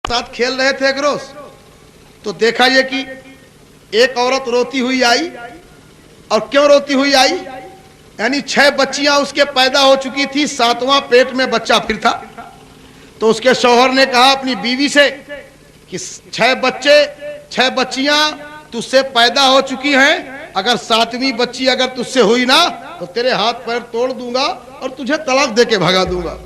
ساتھ کھیل رہے تھے ایک روز، تو دیکھا یہ کہ ایک عورت روتی ہوئی آئی. اور کیوں روتی ہوئی آئی؟ یعنی 6 بچیاں اس کے پیدا ہو چکی تھی، 7واں پیٹ میں بچہ پھر تھا. تو اس کے شوہر نے کہا اپنی بیوی سے کہ 6 بچیاں تجھ سے پیدا ہو چکی ہیں، اگر 7ویں بچی اگر تجھ سے ہوئی نا تو تیرے ہاتھ پیر توڑ دوں گا اور تجھے طلاق دے کے بھگا دوں گا.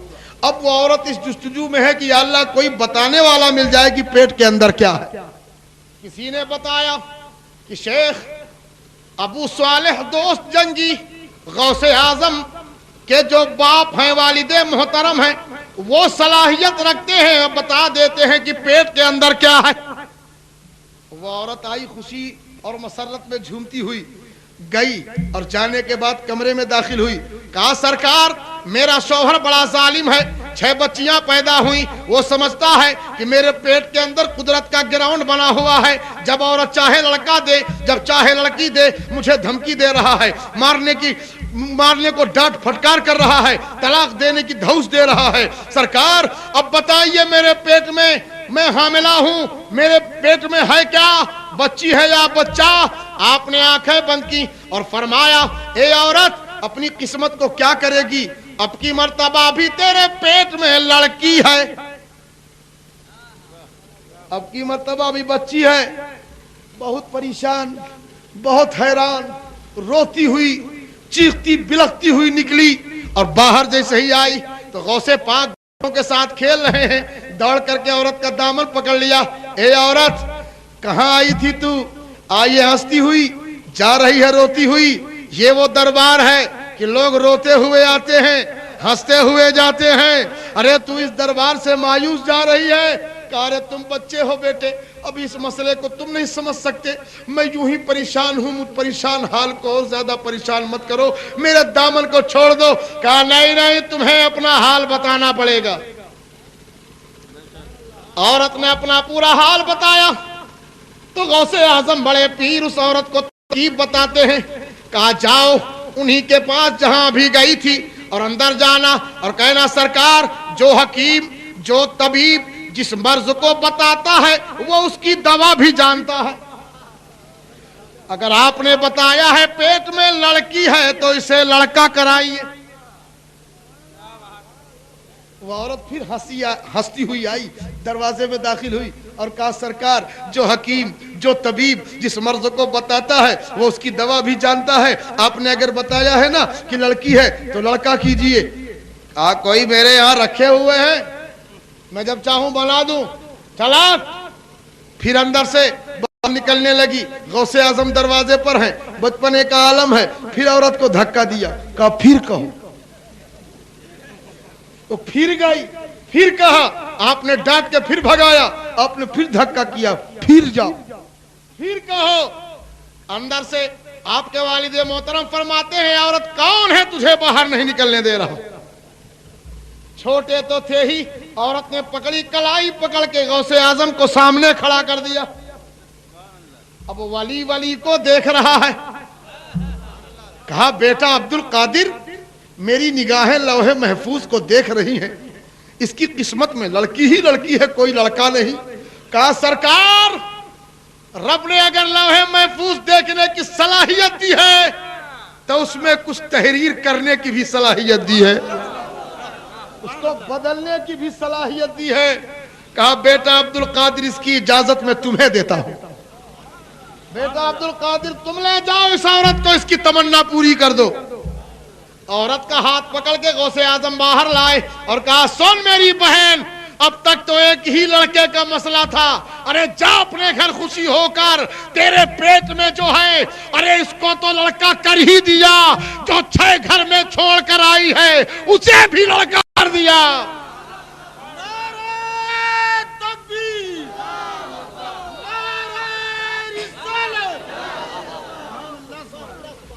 اب وہ عورت اس جستجو میں ہے کہ یا اللہ کوئی بتانے والا مل جائے کہ پیٹ کے اندر کیا ہے. کسی نے بتایا کہ شیخ ابو صالح دوست جنگی غوث اعظم کے جو باپ ہیں، والد محترم ہیں، وہ صلاحیت رکھتے ہیں اور بتا دیتے ہیں کہ پیٹ کے اندر کیا ہے. وہ عورت آئی خوشی اور مسرت میں جھومتی ہوئی، گئی اور جانے کے بعد کمرے میں داخل ہوئی. کہا سرکار میرا شوہر بڑا ظالم ہے، 6 بچیاں پیدا ہوئیں، وہ سمجھتا ہے کہ میرے پیٹ کے اندر قدرت کا گراؤنڈ بنا ہوا ہے، جب عورت چاہے لڑکا دے، جب چاہے لڑکی دے، مجھے دھمکی دے رہا ہے، مارنے کو ڈانٹ پھٹکار کر رہا ہے، طلاق دینے کی دھوس دے رہا ہے. سرکار اب بتائیے میرے پیٹ میں حاملہ ہوں، میرے پیٹ میں ہے کیا، بچی ہے یا بچہ؟ آپ نے آنکھیں بند کی اور فرمایا اے عورت اپنی قسمت کو کیا کرے گی، اب کی مرتبہ بھی تیرے پیٹ میں لڑکی ہے، اب کی مرتبہ بھی بچی ہے. بہت پریشان، بہت حیران، روتی ہوئی چیختی بلکتی ہوئی نکلی اور باہر جیسے ہی آئی تو غوث پاک کے ساتھ کھیل رہے ہیں. دوڑ کر کے عورت کا دامن پکڑ لیا. اے عورت کہاں آئی تھی تو؟ آئیے ہنستی ہوئی جا رہی ہے روتی ہوئی. یہ وہ دربار ہے کہ لوگ روتے ہوئے آتے ہیں، ہنستے ہوئے جاتے ہیں. ارے تو اس دربار سے مایوس جا رہی ہے. کہا ارے تم بچے ہو بیٹے، اب اس مسئلے کو تم نہیں سمجھ سکتے، میں یوں ہی پریشان ہوں، مجھ پریشان حال کو اور زیادہ پریشان مت کرو، میرے دامن کو چھوڑ دو. کہا نہیں تمہیں اپنا حال بتانا پڑے گا. عورت نے اپنا پورا حال بتایا تو غوث اعظم بڑے پیر اس عورت کو ترتیب بتاتے ہیں. کہا جاؤ انہی کے پاس جہاں ابھی گئی تھی اور اندر جانا اور کہنا سرکار جو حکیم جو طبیب جس مرض کو بتاتا ہے وہ اس کی دوا بھی جانتا ہے. اگر آپ نے بتایا ہے پیٹ میں لڑکی ہے تو اسے لڑکا کرائیے. وہ عورت پھر ہنستی ہوئی آئی، دروازے میں داخل ہوئی اور کہا سرکار جو حکیم جو طبیب جس مرض کو بتاتا ہے وہ اس کی دوا بھی جانتا ہے. آپ نے اگر بتایا ہے نا کہ لڑکی ہے تو لڑکا کیجئے. کہا کوئی میرے یہاں رکھے ہوئے ہیں، میں جب چاہوں بنا دوں. چلا پھر اندر سے باہر نکلنے لگی. غوث اعظم دروازے پر ہیں، بچپنے کا عالم ہے. پھر عورت کو دھکا دیا. کہا پھر کہو. تو پھر گئی، پھر کہا. آپ نے ڈانٹ کے پھر بھگایا. آپ نے پھر دھکا کیا. پھر جاؤ، پھر کہو. اندر سے آپ کے والد محترم فرماتے ہیں عورت کون ہے تجھے باہر نہیں نکلنے دے رہا؟ چھوٹے تو تھے ہی. عورت نے پکڑی کلائی پکڑ کے غوث اعظم کو سامنے کھڑا کر دیا. اب ولی کو دیکھ رہا ہے. کہا بیٹا عبد القادر میری نگاہیں لوح محفوظ کو دیکھ رہی ہیں، اس کی قسمت میں لڑکی ہی لڑکی ہے، کوئی لڑکا نہیں. کہا سرکار رب نے اگر لوح محفوظ دیکھنے کی صلاحیت دی ہے تو اس میں کچھ تحریر کرنے کی بھی صلاحیت دی ہے، اس کو بدلنے کی بھی صلاحیت دی ہے. کہا بیٹا عبد القادر اس کی اجازت میں تمہیں دیتا ہوں. بیٹا عبد القادر تم لے جاؤ اس عورت کو، اس کی تمنا پوری کر دو. عورت کا ہاتھ پکڑ کے غوث اعظم باہر لائے اور کہا سن میری بہن، اب تک تو ایک ہی لڑکے کا مسئلہ تھا، ارے جا اپنے گھر خوشی ہو کر، تیرے پیٹ میں جو ہے ارے اس کو تو لڑکا کر ہی دیا، جو 6 گھر میں چھوڑ کر آئی ہے اسے بھی لڑکا کر دیا.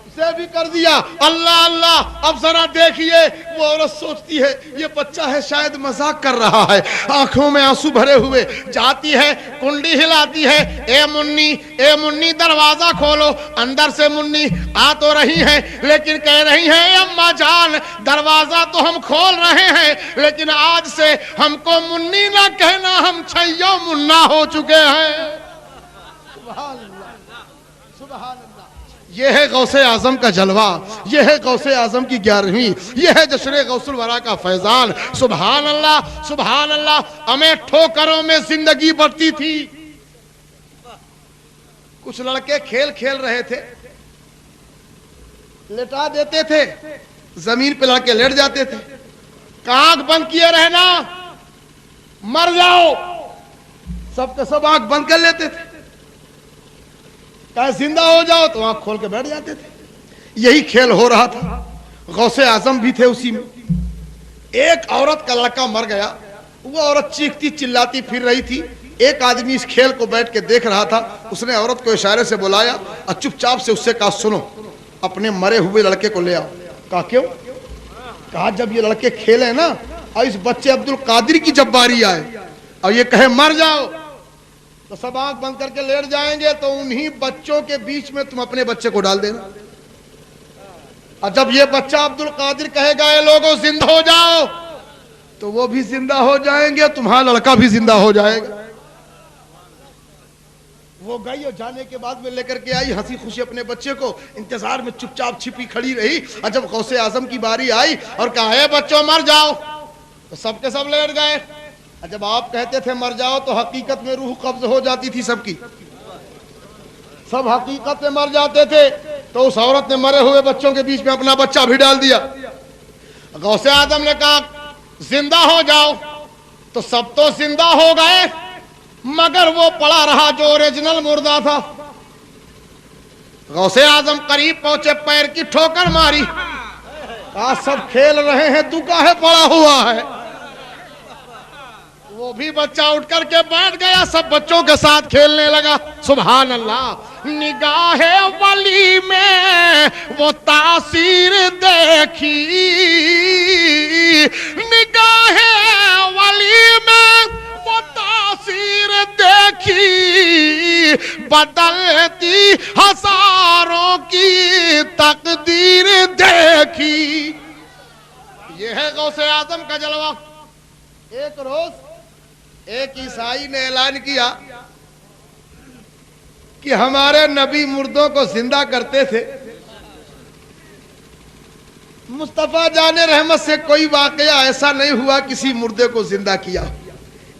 اسے بھی کر دیا. اللہ اللہ. اب ذرا دیکھیے وہ عورت سوچتی ہے یہ بچہ ہے شاید مذاق کر رہا ہے, آنکھوں میں آنسو بھرے ہوئے جاتی ہے, کنڈی ہلاتی ہے, اے منی دروازہ کھولو. اندر سے منی آ تو رہی ہے لیکن کہہ رہی ہے اماں جان دروازہ تو ہم کھول رہے ہیں لیکن آج سے ہم کو منی نہ کہنا, ہم چھیو منا ہو چکے ہیں. سبحان اللہ, سبحان اللہ. یہ ہے غوث اعظم کا جلوہ, یہ ہے غوث اعظم کی 11ویں, یہ ہے جشن غوث الورا کا فیضان. سبحان اللہ, سبحان اللہ. ہمیں ٹھوکروں میں زندگی بڑھتی تھی. کچھ لڑکے کھیل کھیل رہے تھے, لٹا دیتے تھے, زمین پہ لڑکے لیٹ جاتے تھے. آنکھ بند کیے رہنا, مر جاؤ. سب کے سب آنکھ بند کر لیتے تھے. کہا زندہ ہو جاؤ تو آنکھ کھول کے بیٹھ جاتے تھے. یہی کھیل ہو رہا تھا. غوث اعظم بھی تھے اسی میں. ایک عورت کا لڑکا مر گیا, وہ عورت چیختی چلاتی پھر رہی تھی. ایک آدمی اس کھیل کو بیٹھ کے دیکھ رہا تھا, اس نے عورت کو اشارے سے بلایا اور چپ چاپ سے اس سے کہا سنو اپنے مرے ہوئے لڑکے کو لے آؤ. کہا کیوں؟ کہا جب یہ لڑکے کھیلے نا اور اس بچے عبد القادر کی جب باری آئے اور یہ کہے مر جاؤ تو سب آنکھ بند کر کے لیٹ جائیں گے, تو انہی بچوں کے بیچ میں تم اپنے بچے کو ڈال دینا. اور جب یہ بچہ عبد القادر کہے گا اے لوگوں زندہ ہو جاؤ تو وہ بھی زندہ ہو جائیں گے, تمہارا لڑکا بھی زندہ ہو جائے گا. وہ گئی اور جانے کے بعد میں لے کر کے آئی ہنسی خوشی اپنے بچے کو, انتظار میں چپ چاپ چھپی کھڑی رہی. اور جب غوث اعظم کی باری آئی اور کہا اے بچوں مر جاؤ تو سب کے سب لیٹ گئے. اور جب آپ کہتے تھے مر جاؤ تو حقیقت میں روح قبض ہو جاتی تھی سب کی, سب حقیقت میں مر جاتے تھے. تو اس عورت نے مرے ہوئے بچوں کے بیچ میں اپنا بچہ بھی ڈال دیا. غوث اعظم نے کہا زندہ ہو جاؤ تو سب تو زندہ ہو گئے مگر وہ پڑا رہا جو اوریجنل مردہ تھا. غوث اعظم قریب پہنچے, پیر کی ٹھوکر ماری, کہا سب کھیل رہے ہیں تو کاہے پڑا ہوا ہے. وہ بھی بچہ اٹھ کر کے بیٹھ گیا, سب بچوں کے ساتھ کھیلنے لگا. سبحان اللہ. نگاہ ولی میں وہ تاثیر دیکھی, نگاہ ولی میں وہ تاثیر دیکھی, بدلتی ہزاروں کی تقدیر دیکھی. یہ ہے غوث اعظم کا جلوہ. ایک روز ایک عیسائی نے اعلان کیا کہ ہمارے نبی مردوں کو زندہ کرتے تھے. مصطفیٰ جان رحمت سے کوئی واقعہ ایسا نہیں ہوا کسی مردے کو زندہ کیا.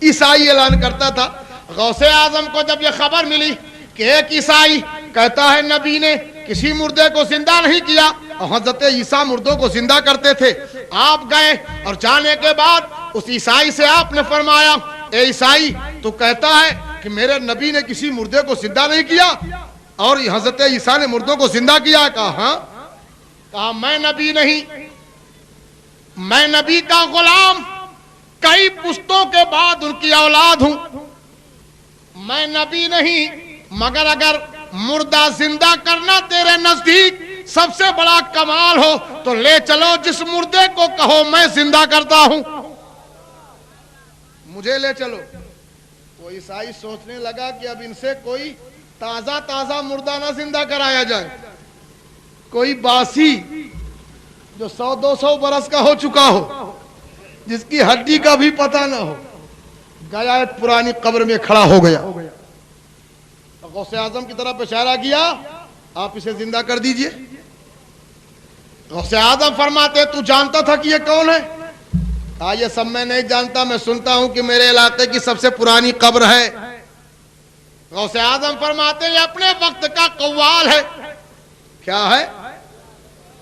عیسائی اعلان کرتا تھا. غوث اعظم کو جب یہ خبر ملی کہ ایک عیسائی کہتا ہے نبی نے کسی مردے کو زندہ نہیں کیا اور حضرت عیسیٰ مردوں کو زندہ کرتے تھے, آپ گئے اور جانے کے بعد اس عیسائی سے آپ نے فرمایا اے عیسائی تو کہتا ہے کہ میرے نبی نے کسی مردے کو زندہ نہیں کیا اور حضرت عیسیٰ نے مردوں کو زندہ کیا. کہا ہاں. کہا میں نبی نہیں, میں نبی کا غلام, کئی پشتوں کے بعد ان کی اولاد ہوں. میں نبی نہیں مگر اگر مردہ زندہ کرنا تیرے نزدیک سب سے بڑا کمال ہو تو لے چلو جس مردے کو کہو میں زندہ کرتا ہوں, مجھے لے چلو. وہ عیسائی سوچنے لگا کہ اب ان سے کوئی تازہ مردہ نہ زندہ کرایا جائے, کوئی باسی جو 100-200 برس کا ہو چکا ہو, جس کی ہڈی کا بھی پتہ نہ ہو. گیا ایک پرانی قبر میں کھڑا ہو گیا, غوث اعظم کی طرف اشارہ کیا آپ اسے زندہ کر دیجئے. غوث اعظم فرماتے تو جانتا تھا کہ یہ کون ہے؟ کہا یہ سب میں نہیں جانتا, میں سنتا ہوں کہ میرے علاقے کی سب سے پرانی قبر ہے. غوث اعظم فرماتے یہ اپنے وقت کا قوال ہے. کیا ہے؟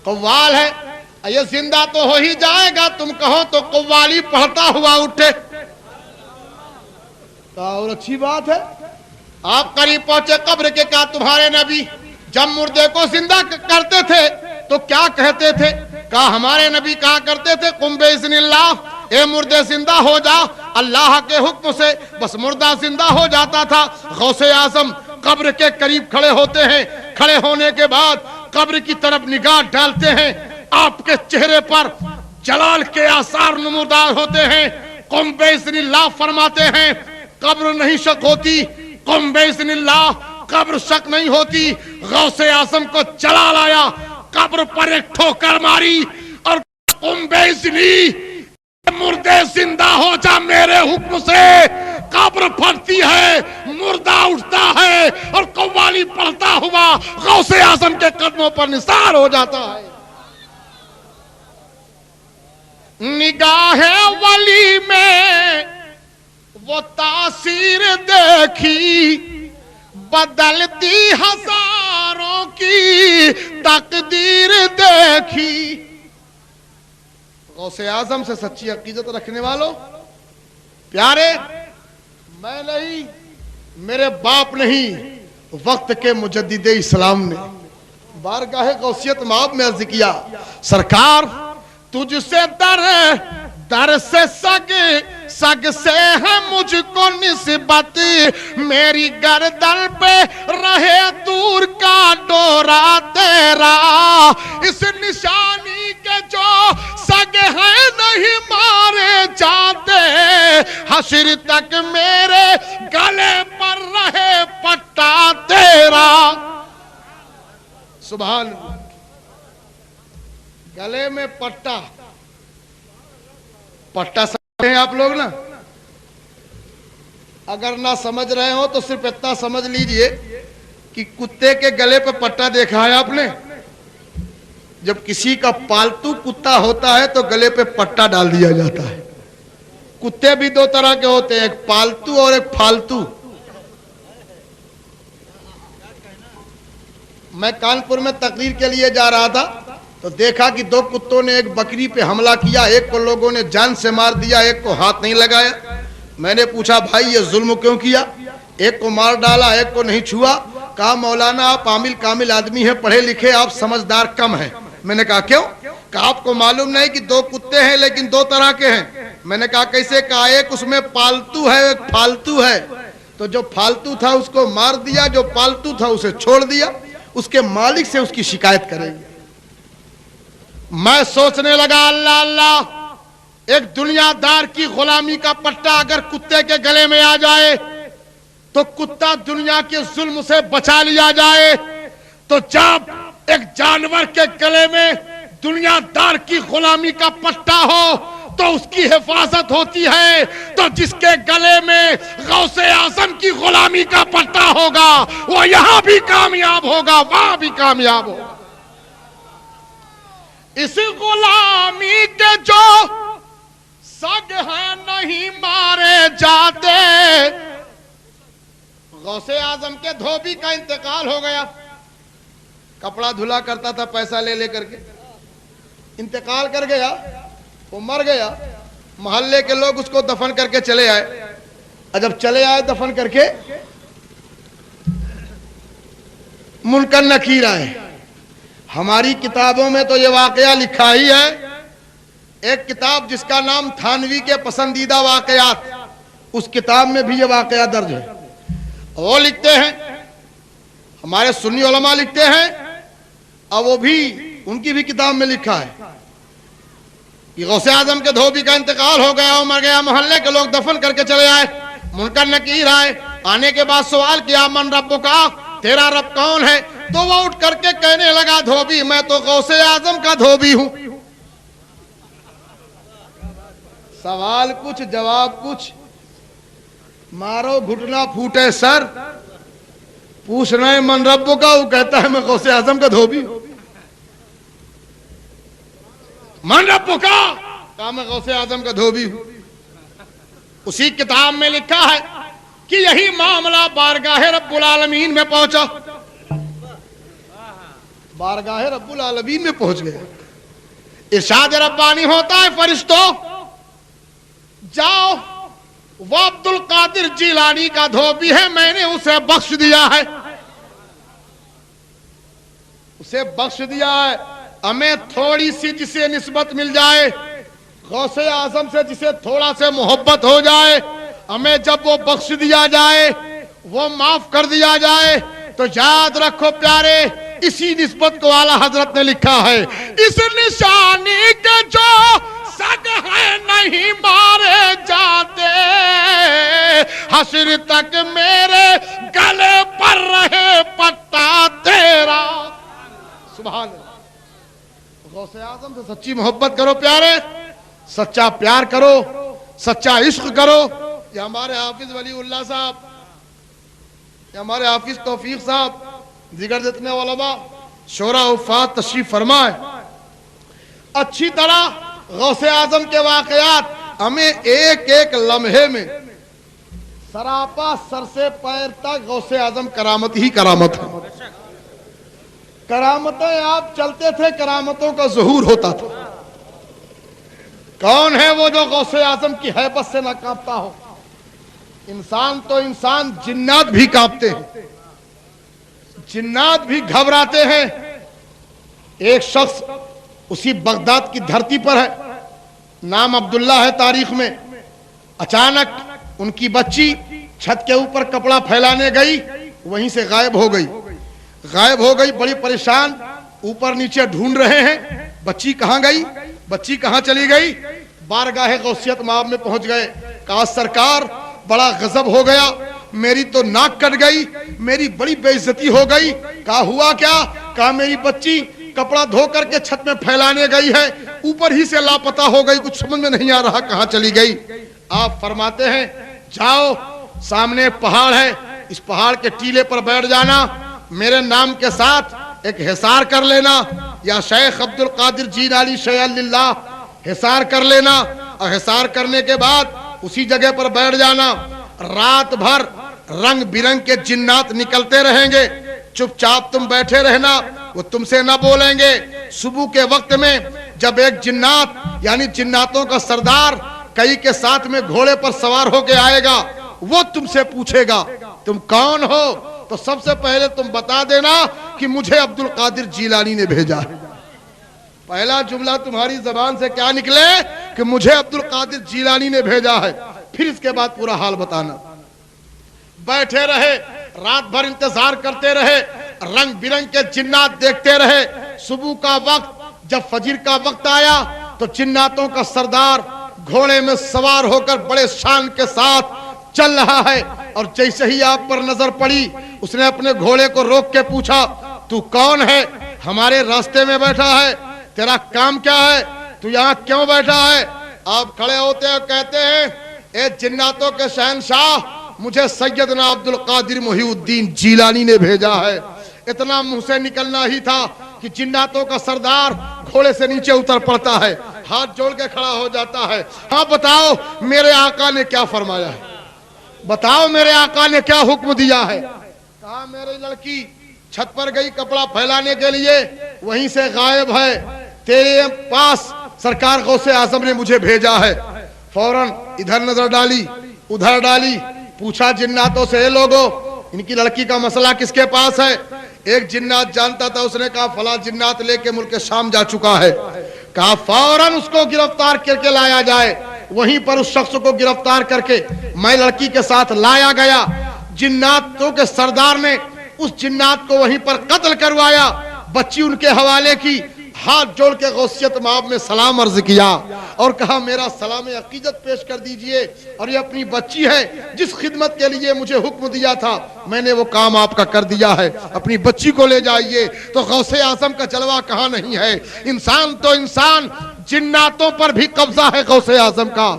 قوال ہے. یہ زندہ تو ہو ہی جائے گا, تم کہو تو قوالی پڑھتا ہوا اٹھے. کہا اور اچھی بات ہے. آپ قریب پہنچے قبر کے, کہا تمہارے نبی جب مردے کو زندہ کرتے تھے تو کیا کہتے تھے؟ کہا ہمارے نبی کہا کرتے تھے قم باذن اللہ, اے مردے زندہ ہو جا اللہ کے حکم سے. بس مردہ زندہ ہو جاتا تھا. غوث اعظم قبر کے قریب کھڑے ہوتے ہیں, کھڑے ہونے کے بعد قبر کی طرف نگاہ ڈالتے ہیں آپ کے چہرے پر جلال کے آثار نمودار ہوتے ہیں. قم باذن اللہ فرماتے ہیں قبر نہیں شک ہوتی, قم باذن اللہ قبر شک نہیں ہوتی. غوث اعظم کو جلال آیا, قبر پر ایک ٹھوکر ماری اور قم باذنی, مردے زندہ ہو جا میرے حکم سے. قبر پھٹتی ہے, مردہ اٹھتا ہے اور قوالی پڑھتا ہوا غوث اعظم کے قدموں پر نثار ہو جاتا ہے. نگاہ ولی میں وہ تاثیر دیکھی, بدلتی ہزاروں کی تقدیر دیکھی. غوث اعظم سے سچی عقیدت رکھنے والوں پیارے, میں نہیں, میرے باپ نہیں, وقت کے مجدد اسلام نے بارگاہ غوثیت مآب میں عرض کیا سرکار تجھ سے در سے سگ سے ہے مجھ کو نسبت, میری گردن پہ رہے دور کا ڈورا تیرا. اس نشانی کے جو سگ ہیں نہیں مارے جاتے, حشر تک میرے گلے پر رہے پٹا تیرا. سبحان اللہ. گلے میں پٹا, پٹا سمجھ رہے ہیں آپ لوگ نا؟ اگر نہ سمجھ رہے ہو تو صرف اتنا سمجھ لیجئے کہ کتے کے گلے پہ پٹا دیکھا ہے آپ نے؟ جب کسی کا پالتو کتا ہوتا ہے تو گلے پہ پٹا ڈال دیا جاتا ہے. کتے بھی دو طرح کے ہوتے ہیں, ایک پالتو اور ایک پھالتو. میں کانپور میں تقریر کے لیے جا رہا تھا تو دیکھا کہ دو کتوں نے ایک بکری پہ حملہ کیا, ایک کو لوگوں نے جان سے مار دیا, ایک کو ہاتھ نہیں لگایا. میں نے پوچھا بھائی یہ ظلم کیوں کیا, ایک کو مار ڈالا ایک کو نہیں چھوا. کہا مولانا آپ عامل کامل آدمی ہیں, پڑھے لکھے, آپ سمجھدار کم ہیں. میں نے کہا کیوں؟ کہا آپ کو معلوم نہیں کہ دو کتے ہیں لیکن دو طرح کے ہیں. میں نے کہا کیسے؟ کہا ایک اس میں پالتو ہے ایک پھالتو ہے. تو جو پھالتو تھا اس کو مار دیا, جو پالتو تھا اسے چھوڑ دیا, اس کے مالک سے اس کی شکایت کرے گی. میں سوچنے لگا اللہ اللہ, ایک دنیا دار کی غلامی کا پٹا اگر کتے کے گلے میں آ جائے تو کتا دنیا کے ظلم سے بچا لیا جائے, تو جب ایک جانور کے گلے میں دنیا دار کی غلامی کا پٹا ہو تو اس کی حفاظت ہوتی ہے. تو جس کے گلے میں غوث اعظم کی غلامی کا پٹا ہوگا وہ یہاں بھی کامیاب ہوگا, وہاں بھی کامیاب ہوگا. اس غلامی کے جو سگ ہیں نہیں مارے جاتے. غوث اعظم کے دھوبی کا انتقال ہو گیا, کپڑا دھلا کرتا تھا پیسہ لے لے کر کے, انتقال کر گیا, وہ مر گیا. محلے کے لوگ اس کو دفن کر کے چلے آئے. جب چلے آئے دفن کر کے, منکر نکیر آئے. ہماری کتابوں میں تو یہ واقعہ لکھا ہی ہے, ایک کتاب جس کا نام تھانوی کے پسندیدہ واقعات, اس کتاب میں بھی یہ واقعہ درج ہے. وہ لکھتے ہیں, ہمارے سنی علماء لکھتے ہیں, اور وہ بھی ان کی بھی کتاب میں لکھا ہے کہ غوث اعظم کے دھوبی کا انتقال ہو گیا, وہ مر گیا. محلے کے لوگ دفن کر کے چلے آئے. منکر نکیر آئے, آنے کے بعد سوال کیا من ربک, تیرا رب کون ہے؟ تو وہ اٹھ کر کے کہنے لگا دھوبی میں تو غوث اعظم کا دھوبی ہوں. سوال کچھ جواب کچھ, مارو گھٹنا پھوٹے سر. پوچھ رہے ہیں من رب کا, وہ کہتا ہے میں غوث اعظم کا دھوبی ہوں. من رب کا, کہا میں غوث اعظم کا دھوبی ہوں. اسی کتاب میں لکھا ہے کہ یہی معاملہ بارگاہ رب العالمین میں پہنچا, بارگاہ رب العالمین میں پہنچ گیا. ارشاد ربانی ہوتا ہے فرشتوں جاؤ, وہ عبد القادر جیلانی کا دھوبی ہے, میں نے اسے بخش دیا ہے, اسے بخش دیا ہے. ہمیں تھوڑی سی جسے نسبت مل جائے غوث اعظم سے, جسے تھوڑا سے محبت ہو جائے, ہمیں جب وہ بخش دیا جائے, وہ معاف کر دیا جائے, تو یاد رکھو پیارے اسی نسبت کو اعلیٰ حضرت نے لکھا ہے، اس نشانی کے جو سگ ہے نہیں مارے جاتے، حشر تک میرے گلے پر رہے پٹا تیرا۔ سبحان اللہ۔ غوث اعظم سے سچی محبت کرو پیارے، سچا پیار کرو، سچا عشق کرو۔ یہ ہمارے حافظ ولی اللہ صاحب، یہ ہمارے حافظ توفیق صاحب، دیگر جتنے علماء شورا وفات تشریف فرمائے، اچھی طرح غوث اعظم کے واقعات ہمیں ایک ایک لمحے میں سراپا سر سے پیر تک غوث اعظم کرامت ہی کرامت ہے۔ کرامتیں آپ چلتے تھے، کرامتوں کا ظہور ہوتا تھا۔ کون ہے وہ جو غوث اعظم کی ہیبت سے نہ کانپتا ہو؟ انسان تو انسان، جنات بھی کانپتے ہیں، جنات بھی گھبراتے ہیں۔ ایک شخص اسی بغداد کی دھرتی پر ہے، نام عبداللہ ہے تاریخ میں، اچانک ان کی بچی چھت کے اوپر کپڑا پھیلانے گئی، وہیں سے غائب ہو گئی، بڑی پریشان، اوپر نیچے ڈھونڈ رہے ہیں، بچی کہاں گئی، بچی کہاں چلی گئی؟ بارگاہ غوثیت مآب میں پہنچ گئے، کہا سرکار بڑا غضب ہو گیا، میری تو ناک کٹ گئی، میری بڑی بے عزتی ہو گئی۔ کہا ہوا کیا؟ کہا میری بچی کپڑا دھو کر کے چھت میں پھیلانے گئی ہے، اوپر ہی سے لاپتہ ہو گئی، کچھ سمجھ میں نہیں آ رہا کہاں چلی گئی۔ آپ فرماتے ہیں جاؤ، سامنے پہاڑ ہے، اس پہاڑ کے ٹیلے پر بیٹھ جانا، میرے نام کے ساتھ ایک حصار کر لینا، یا شیخ عبد القادر جیلانی شیع اللہ، حصار کر لینا، اور حصار کرنے کے بعد اسی جگہ پر بیٹھ جانا۔ رات بھر رنگ برنگ کے جنات نکلتے رہیں گے، چپ چاپ تم بیٹھے رہنا، وہ تم سے نہ بولیں گے۔ صبح کے وقت میں جب ایک جنات یعنی جناتوں کا سردار کئی کے ساتھ میں گھوڑے پر سوار ہو کے آئے گا، وہ تم سے پوچھے گا تم کون ہو؟ تو سب سے پہلے تم بتا دینا کہ مجھے عبد القادر جیلانی نے بھیجا ہے۔ پہلا جملہ تمہاری زبان سے کیا نکلے کہ مجھے عبد القادر جیلانی نے بھیجا ہے، پھر اس کے بعد پورا حال بتانا۔ بیٹھے رہے، رات بھر انتظار کرتے رہے، رنگ برنگ کے جنات دیکھتے رہے۔ صبح کا وقت جب فجر کا وقت آیا تو جناتوں کا سردار گھوڑے میں سوار ہو کر بڑے شان کے ساتھ چل رہا ہے، اور جیسے ہی آپ پر نظر پڑی اس نے اپنے گھوڑے کو روک کے پوچھا تو کون ہے؟ ہمارے راستے میں بیٹھا ہے، تیرا کام کیا ہے؟ تو یہاں کیوں بیٹھا ہے؟ آپ کھڑے ہوتے ہیں، کہتے ہیں اے جناتوں کے شہنشاہ، مجھے سیدنا عبد القادر محی الدین جیلانی نے بھیجا ہے۔ اتنا منہ سے نکلنا ہی تھا کہ جناتوں کا سردار گھوڑے سے نیچے اتر پڑتا ہے، ہاتھ جوڑ کے کھڑا ہو جاتا ہے۔ ہاں بتاؤ میرے آقا نے کیا فرمایا ہے، بتاؤ میرے آقا نے کیا حکم دیا ہے؟ کہا میری لڑکی چھت پر گئی کپڑا پھیلانے کے لیے، وہیں سے غائب ہے، تیرے پاس سرکار غوث اعظم نے مجھے بھیجا ہے۔ فوراً ادھر نظر ڈالی، ادھر ڈالی، پوچھا جناتوں سے اے لوگو ان کی لڑکی کا مسئلہ کس کے پاس ہے؟ ایک جنات جانتا تھا، اس نے کہا فلاں جنات لے کے ملک شام جا چکا ہے۔ کہا فوراً اس کو گرفتار کر کے لایا جائے۔ وہیں پر اس شخص کو گرفتار کر کے میں لڑکی کے ساتھ لایا گیا۔ جناتوں کے سردار نے اس جنات کو وہیں پر قتل کروایا، بچی ان کے حوالے کی، ہاتھ جوڑ کے غوثیت مآب میں سلام عرض کیا اور کہا میرا سلام عقیدت پیش کر دیجئے، اور یہ اپنی بچی ہے جس خدمت کے لیے مجھے حکم دیا تھا، میں نے وہ کام آپ کا کر دیا ہے، اپنی بچی کو لے جائیے۔ تو غوث اعظم کا جلوہ کہاں نہیں ہے؟ انسان تو انسان، جناتوں پر بھی قبضہ ہے غوث اعظم کا،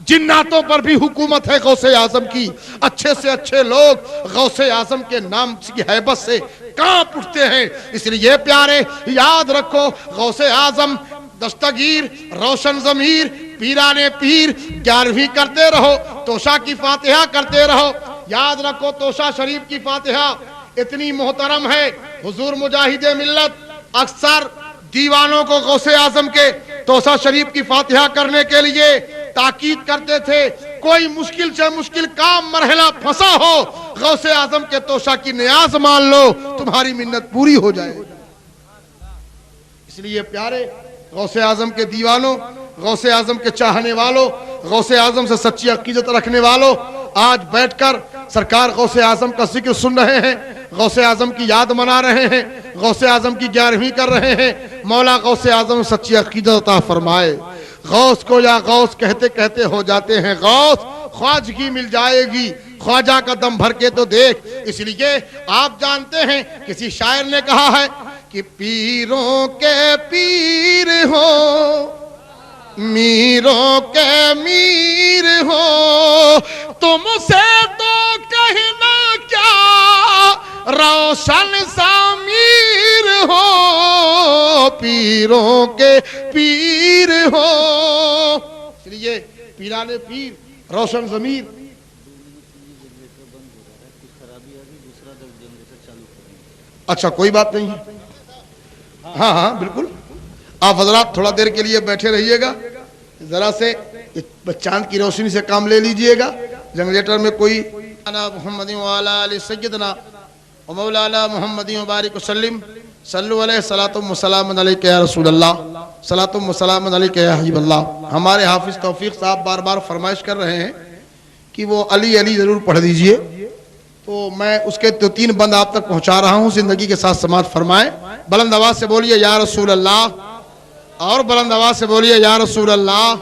جناتوں پر بھی حکومت ہے غوث اعظم کی۔ اچھے سے اچھے لوگ غوث اعظم کے نام کی ہیبت سے کانپ اٹھتے ہیں۔ اس لیے پیارے یاد رکھو، غوث اعظم دستگیر، روشن ضمیر، پیران پیر 11ویں کرتے رہو، توشہ کی فاتحہ کرتے رہو۔ یاد رکھو توشہ شریف کی فاتحہ اتنی محترم ہے، حضور مجاہد ملت اکثر دیوانوں کو غوث اعظم کے توشہ شریف کی فاتحہ کرنے کے لیے تاکید کرتے تھے۔ کوئی مشکل سے مشکل کام مرحلہ پھنسا ہو، غوث اعظم کے توشہ کی نیاز مان لو، تمہاری منت پوری ہو جائے۔ اس لیے پیارے غوث اعظم کے دیوانوں، غوث اعظم کے چاہنے والوں، غوث اعظم سے سچی عقیدت رکھنے والوں، آج بیٹھ کر سرکار غوث اعظم کا ذکر سن رہے ہیں، غوث اعظم کی یاد منا رہے ہیں، غوث اعظم کی 11ویں کر رہے ہیں۔ مولا غوث اعظم سچی عقیدت عطا فرمائے۔ غوث کو یا غوث کہتے کہتے ہو جاتے ہیں غوث، خواجگی مل جائے گی، خواجہ کا دم بھر کے تو دیکھ۔ اس لیے آپ جانتے ہیں کسی شاعر نے کہا ہے کہ پیروں کے پیر ہو، میروں کے میر ہو، تم سے تو کہنا کیا روشن ضمیر ہو، پیروں کے پیر ہو۔ اس لیے پیران پیر روشن ضمیر۔ اچھا کوئی بات نہیں ہے، ہاں ہاں بالکل، آپ حضرات تھوڑا دیر کے لیے بیٹھے رہیے گا، ذرا سے چاند کی روشنی سے کام لے لیجئے گا۔ جنریٹر میں کوئی محمد وعلی آل سیدنا و مولانا محمد مبارک وسلم صلو علیہ صلاۃ و سلام علیک یا رسول اللہ، صلاۃ و سلام علیک یا حبیب اللہ۔ ہمارے حافظ توفیق صاحب بار بار فرمائش کر رہے ہیں کہ وہ علی علی ضرور پڑھ دیجئے، تو میں اس کے 3 بند آپ تک پہنچا رہا ہوں، زندگی کے ساتھ سماعت فرمائیں۔ بلند آواز سے بولیے یا رسول اللہ، اور بلند آواز سے بولیے یا رسول اللہ۔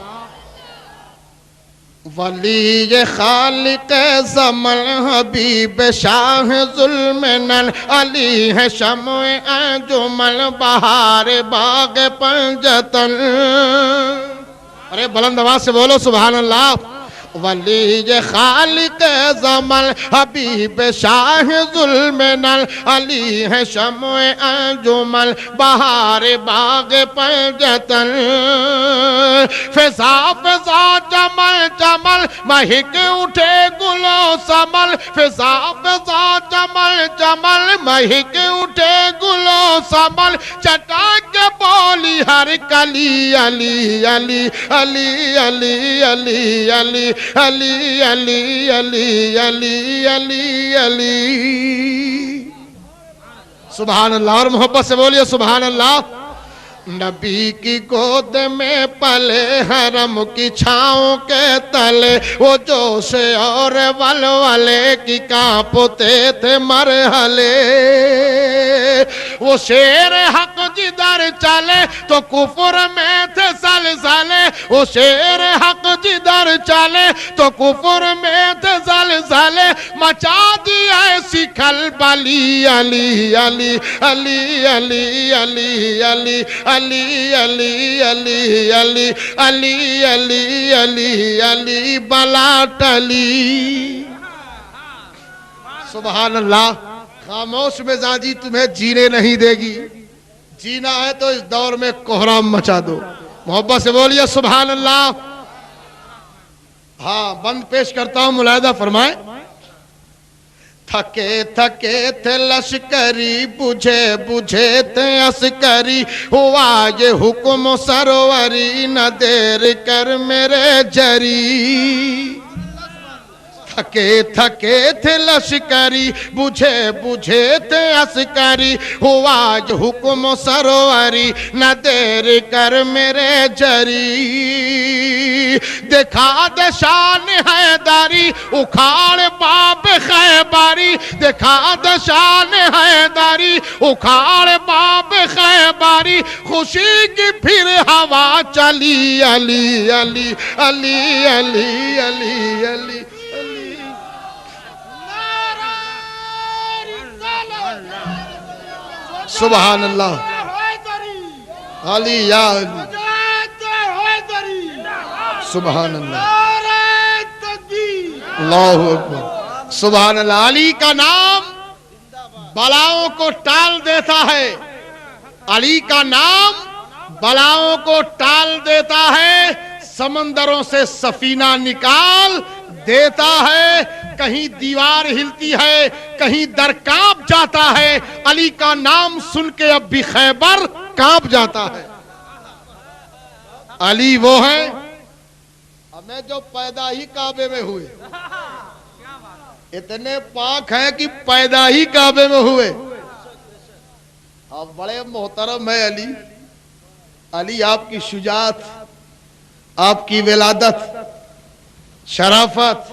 ولی خالق زمن حبیب شاہ ظلمنن، علی ہے شمع انجمن بہار باغ پنجتن۔ ارے بلند آواز سے بولو سبحان اللہ۔ ولی خالق زمن حبیب شاہ ظلمنن، علی ہے شمع انجمن بہار باغ پنجتن۔ فضا فضا جمل جمل مہک اٹھے گلو سمل، فضا فضا جمل جمل مہک اٹھے گلو سمل، چٹا کے بولی ہر کلی علی علی علی علی علی علی علی علی علی علی علی علی۔ سبحان اللہ، اور محبت سے بولیے سبحان اللہ۔ نبی کی گود میں پلے حرم کی چھاؤں کے تلے، وہ جوش اور ولولے کی کانپتے تھے مرحلے، وہ شیر حق جدھر چلے تو کفر میں تھے زلزلے، وہ شیر حق جدھر چلے تو کفر میں تھے زلزلے، مچا دیا ایسی کھلبلی علی علی علی علی علی علی علی علی علی علی علی علی علی علی بلا ٹلی۔ سبحان اللہ۔ خاموش مزاجی تمہیں جینے نہیں دے گی، جینا ہے تو اس دور میں کوہرام مچا دو۔ محبت سے بولیے سبحان اللہ۔ ہاں بند پیش کرتا ہوں، ملاحظہ فرمائیں۔ تھکے تھکے تھے لشکری، بجھے بجھے تھے عسکری، ہوا یہ حکم سروری، نہ دیر کر میرے جری۔ تھکے تھکے تھے لشکری، بجھے بجھے تھے عسکری، ہوا یہ حکم سروری، نہ دیر کر میرے جری۔ دکھا دے شان حیداری، اکھاڑ باب خیباری، دکھا دے شان حیداری، اکھاڑ باب خیباری، خوشی کی پھر ہوا چلی علی علی علی علی علی علی۔ سبحان اللہ۔ علی یا علی، سبحان اللہ، اللہ اکبر، سبحان اللہ۔ علی کا نام بلاؤں کو ٹال دیتا ہے، علی کا نام بلاؤں کو ٹال دیتا ہے، سمندروں سے سفینہ نکال دیتا ہے، کہیں دیوار ہلتی ہے، کہیں در کانپ جاتا ہے، علی کا نام سن کے اب بھی خیبر کانپ جاتا ہے۔ علی وہ ہے ہمیں جو پیدا ہی کعبے میں ہوئے، اتنے پاک ہیں کہ پیدا ہی کعبے میں ہوئے۔ اب بڑے محترم ہے علی، علی آپ کی شجاعت، آپ کی ولادت، شرافت،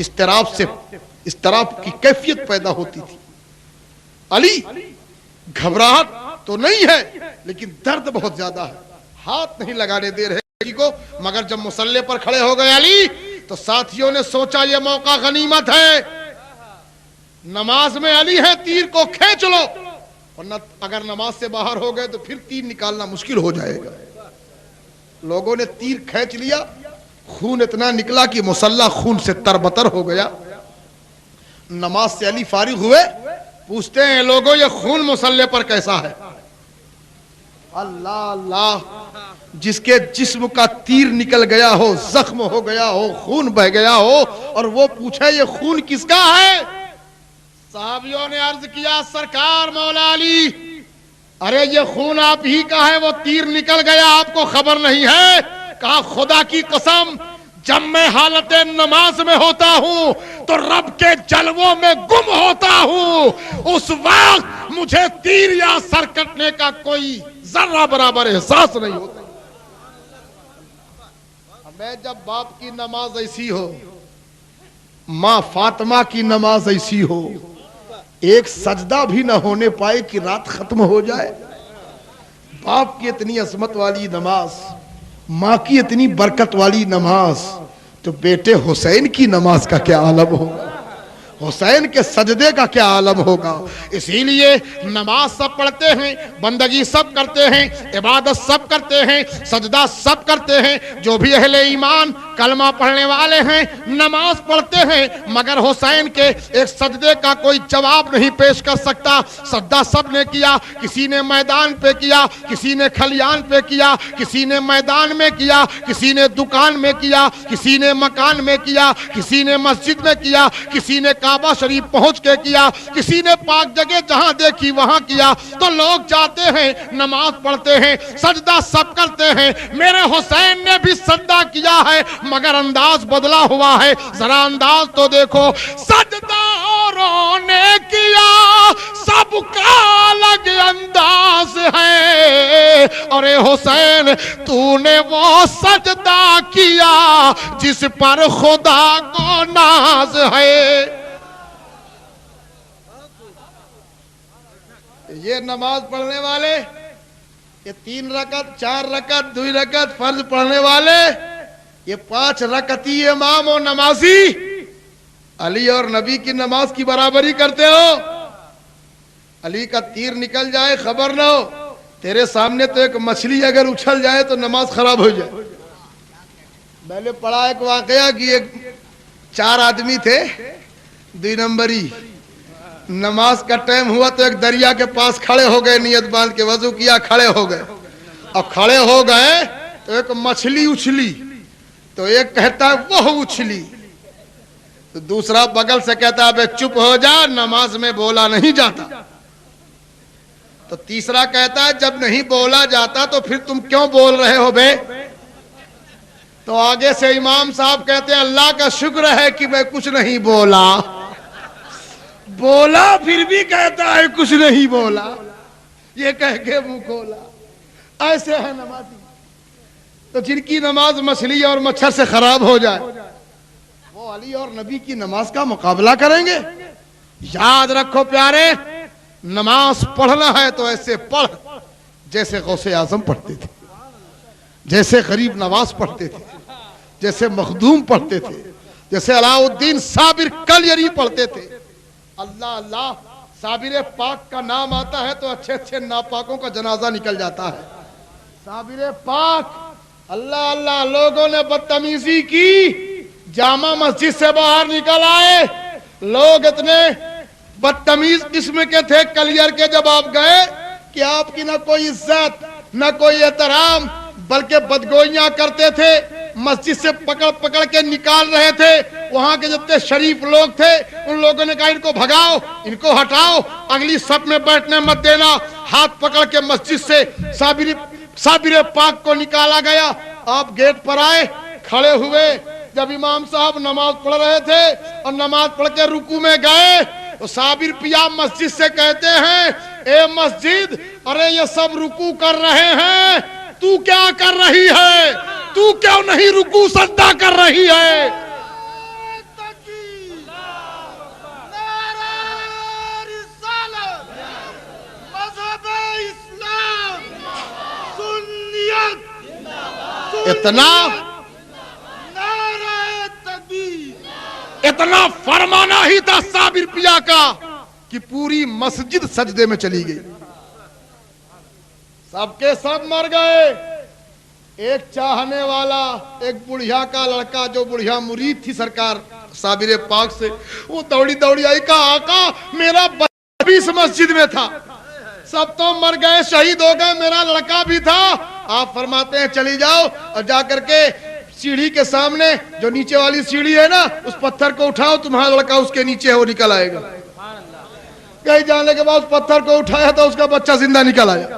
اضطراب کی کیفیت پیدا ہوتی تھی. علی گھبراہٹ تو نہیں ہے لیکن درد بہت زیادہ ہے, ہاتھ نہیں لگانے دے رہے کو, مگر جب مصلی پر کھڑے ہو گئے علی تو ساتھیوں نے سوچا یہ موقع غنیمت ہے, نماز میں علی ہے, تیر کو کھینچ لو, ورنہ اگر نماز سے باہر ہو گئے تو پھر تیر نکالنا مشکل ہو جائے گا. لوگوں نے تیر کھینچ لیا, خون اتنا نکلا کہ مصلی خون سے تربتر ہو گیا. نماز سے علی فارغ ہوئے, پوچھتے ہیں لوگوں یہ خون مصلی پر کیسا ہے؟ اللہ اللہ, جس کے جسم کا تیر نکل گیا ہو, زخم ہو گیا ہو, خون بہ گیا ہو, اور وہ پوچھے یہ خون کس کا ہے؟ صحابیوں نے عرض کیا سرکار مولا علی, ارے یہ خون آپ ہی کا ہے, وہ تیر نکل گیا آپ کو خبر نہیں ہے. کہا خدا کی قسم جب میں حالت نماز میں ہوتا ہوں تو رب کے جلووں میں گم ہوتا ہوں, اس وقت مجھے تیر یا سر کٹنے کا کوئی ذرہ برابر احساس نہیں ہوتا. میں جب باپ کی نماز ایسی ہو, ماں فاطمہ کی نماز ایسی ہو, ایک سجدہ بھی نہ ہونے پائے کہ رات ختم ہو جائے. باپ کی اتنی عظمت والی نماز, ماں کی اتنی برکت والی نماز, تو بیٹے حسین کی نماز کا کیا عالم ہوگا, حسین کے سجدے کا کیا عالم ہوگا. اسی لیے نماز سب پڑھتے ہیں, بندگی سب کرتے ہیں, عبادت سب کرتے ہیں, سجدہ سب کرتے ہیں, جو بھی اہل ایمان کلمہ پڑھنے والے ہیں نماز پڑھتے ہیں, مگر حسین کے ایک سجدے کا کوئی جواب نہیں پیش کر سکتا. سجدہ سب نے کیا, کسی نے میدان پہ کیا, کسی نے کھلیان پہ کیا, کسی نے میدان میں کیا, کسی نے دکان میں کیا, کسی نے مکان میں کیا, کسی نے مسجد میں کیا, کسی نے کعبہ شریف پہنچ کے کیا, کسی نے پاک جگہ جہاں دیکھی وہاں کیا. تو لوگ جاتے ہیں نماز پڑھتے ہیں, سجدہ سب کرتے ہیں. میرے حسین نے بھی سجدہ کیا ہے مگر انداز بدلا ہوا ہے. ذرا انداز تو دیکھو, سجدہ اوروں نے کیا سب کا الگ انداز ہے, اور اے حسین تو نے وہ سجدہ کیا جس پر خدا کو ناز ہے. یہ نماز پڑھنے والے, یہ 3 رکعت 4 رکعت 2 رکعت فرض پڑھنے والے, یہ 5 رکعتی امام و نمازی علی اور نبی کی نماز کی برابری کرتے ہو. علی کا تیر نکل جائے خبر نہ ہو, تیرے سامنے تو ایک مچھلی اگر اچھل جائے تو نماز خراب ہو جائے. میں نے پڑھا ایک واقعہ کہ 4 آدمی تھے, 2 نمبری, نماز کا ٹائم ہوا تو ایک دریا کے پاس کھڑے ہو گئے, نیت باندھ کے وضو کیا, کھڑے ہو گئے. اور کھڑے ہو گئے تو ایک مچھلی اچھلی, تو ایک کہتا ہے وہ اچھلی, تو دوسرا بغل سے کہتا ہے بے چپ ہو جا, نماز میں بولا نہیں جاتا. تو تیسرا کہتا ہے جب نہیں بولا جاتا تو پھر تم کیوں بول رہے ہو بے. تو آگے سے امام صاحب کہتے ہیں اللہ کا شکر ہے کہ میں کچھ نہیں بولا. بولا پھر بھی کہتا ہے کچھ نہیں بولا, یہ کہہ کے منہ کھولا. ایسے ہے نمازی. تو جن کی نماز مچھلی اور مچھر سے خراب ہو جائے وہ علی اور نبی کی نماز کا مقابلہ کریں گے. یاد رکھو پیارے, نماز پڑھنا ہے تو ایسے پڑھ جیسے غوث اعظم پڑھتے تھے, جیسے غریب نواز پڑھتے تھے, جیسے مخدوم پڑھتے تھے, جیسے علاء الدین صابر کلیری پڑھتے تھے. اللہ اللہ, صابر پاک کا نام آتا ہے تو اچھے اچھے ناپاکوں کا جنازہ نکل جاتا ہے. صابر پاک, اللہ اللہ, لوگوں نے بدتمیزی کی, جامع مسجد سے باہر نکل آئے, لوگ اتنے بدتمیز قسم کے تھے کلیئر کے, جب آپ گئے کہ آپ کی نہ کوئی عزت نہ کوئی احترام, بلکہ بدگوئیاں کرتے تھے, مسجد سے پکڑ پکڑ کے نکال رہے تھے. وہاں کے جتنے شریف لوگ تھے ان لوگوں نے کہا ان کو بھگاؤ, ان کو ہٹاؤ, اگلی صف میں بیٹھنے مت دینا. ہاتھ پکڑ کے مسجد سے صابر پاک کو نکالا گیا. آپ گیٹ پر آئے, کھڑے ہوئے. جب امام صاحب نماز پڑھ رہے تھے اور نماز پڑھ کے رکوع میں گئے تو صابر پیا مسجد سے کہتے ہیں اے مسجد, ارے یہ سب رکوع کر رہے ہیں, تو کیا کر رہی ہے, تو کیوں نہیں رکوع سجدہ کر رہی ہے. اتنا فرمانا ہی تھا صابر پیا کا کہ پوری مسجد سجدے میں چلی گئی. سب کے سب مر گئے. ایک چاہنے والا، ایک بڑھیا کا لڑکا جو بڑھیا مرید تھی سرکار صابر پاک سے، وہ دوڑی دوڑی آئی، کہا آقا میرا بچہ بھی اس مسجد میں تھا، سب تو مر گئے، شہید ہو گئے، میرا لڑکا بھی تھا. آپ فرماتے ہیں چلی جاؤ اور جا کر کے سیڑھی کے سامنے جو نیچے والی سیڑھی ہے نا، اس پتھر کو اٹھاؤ، تمہارا لڑکا اس کے نیچے ہے، وہ نکل آئے گا. کہیں جانے کے بعد اس پتھر کو اٹھایا تو اس کا بچہ زندہ نکل آیا.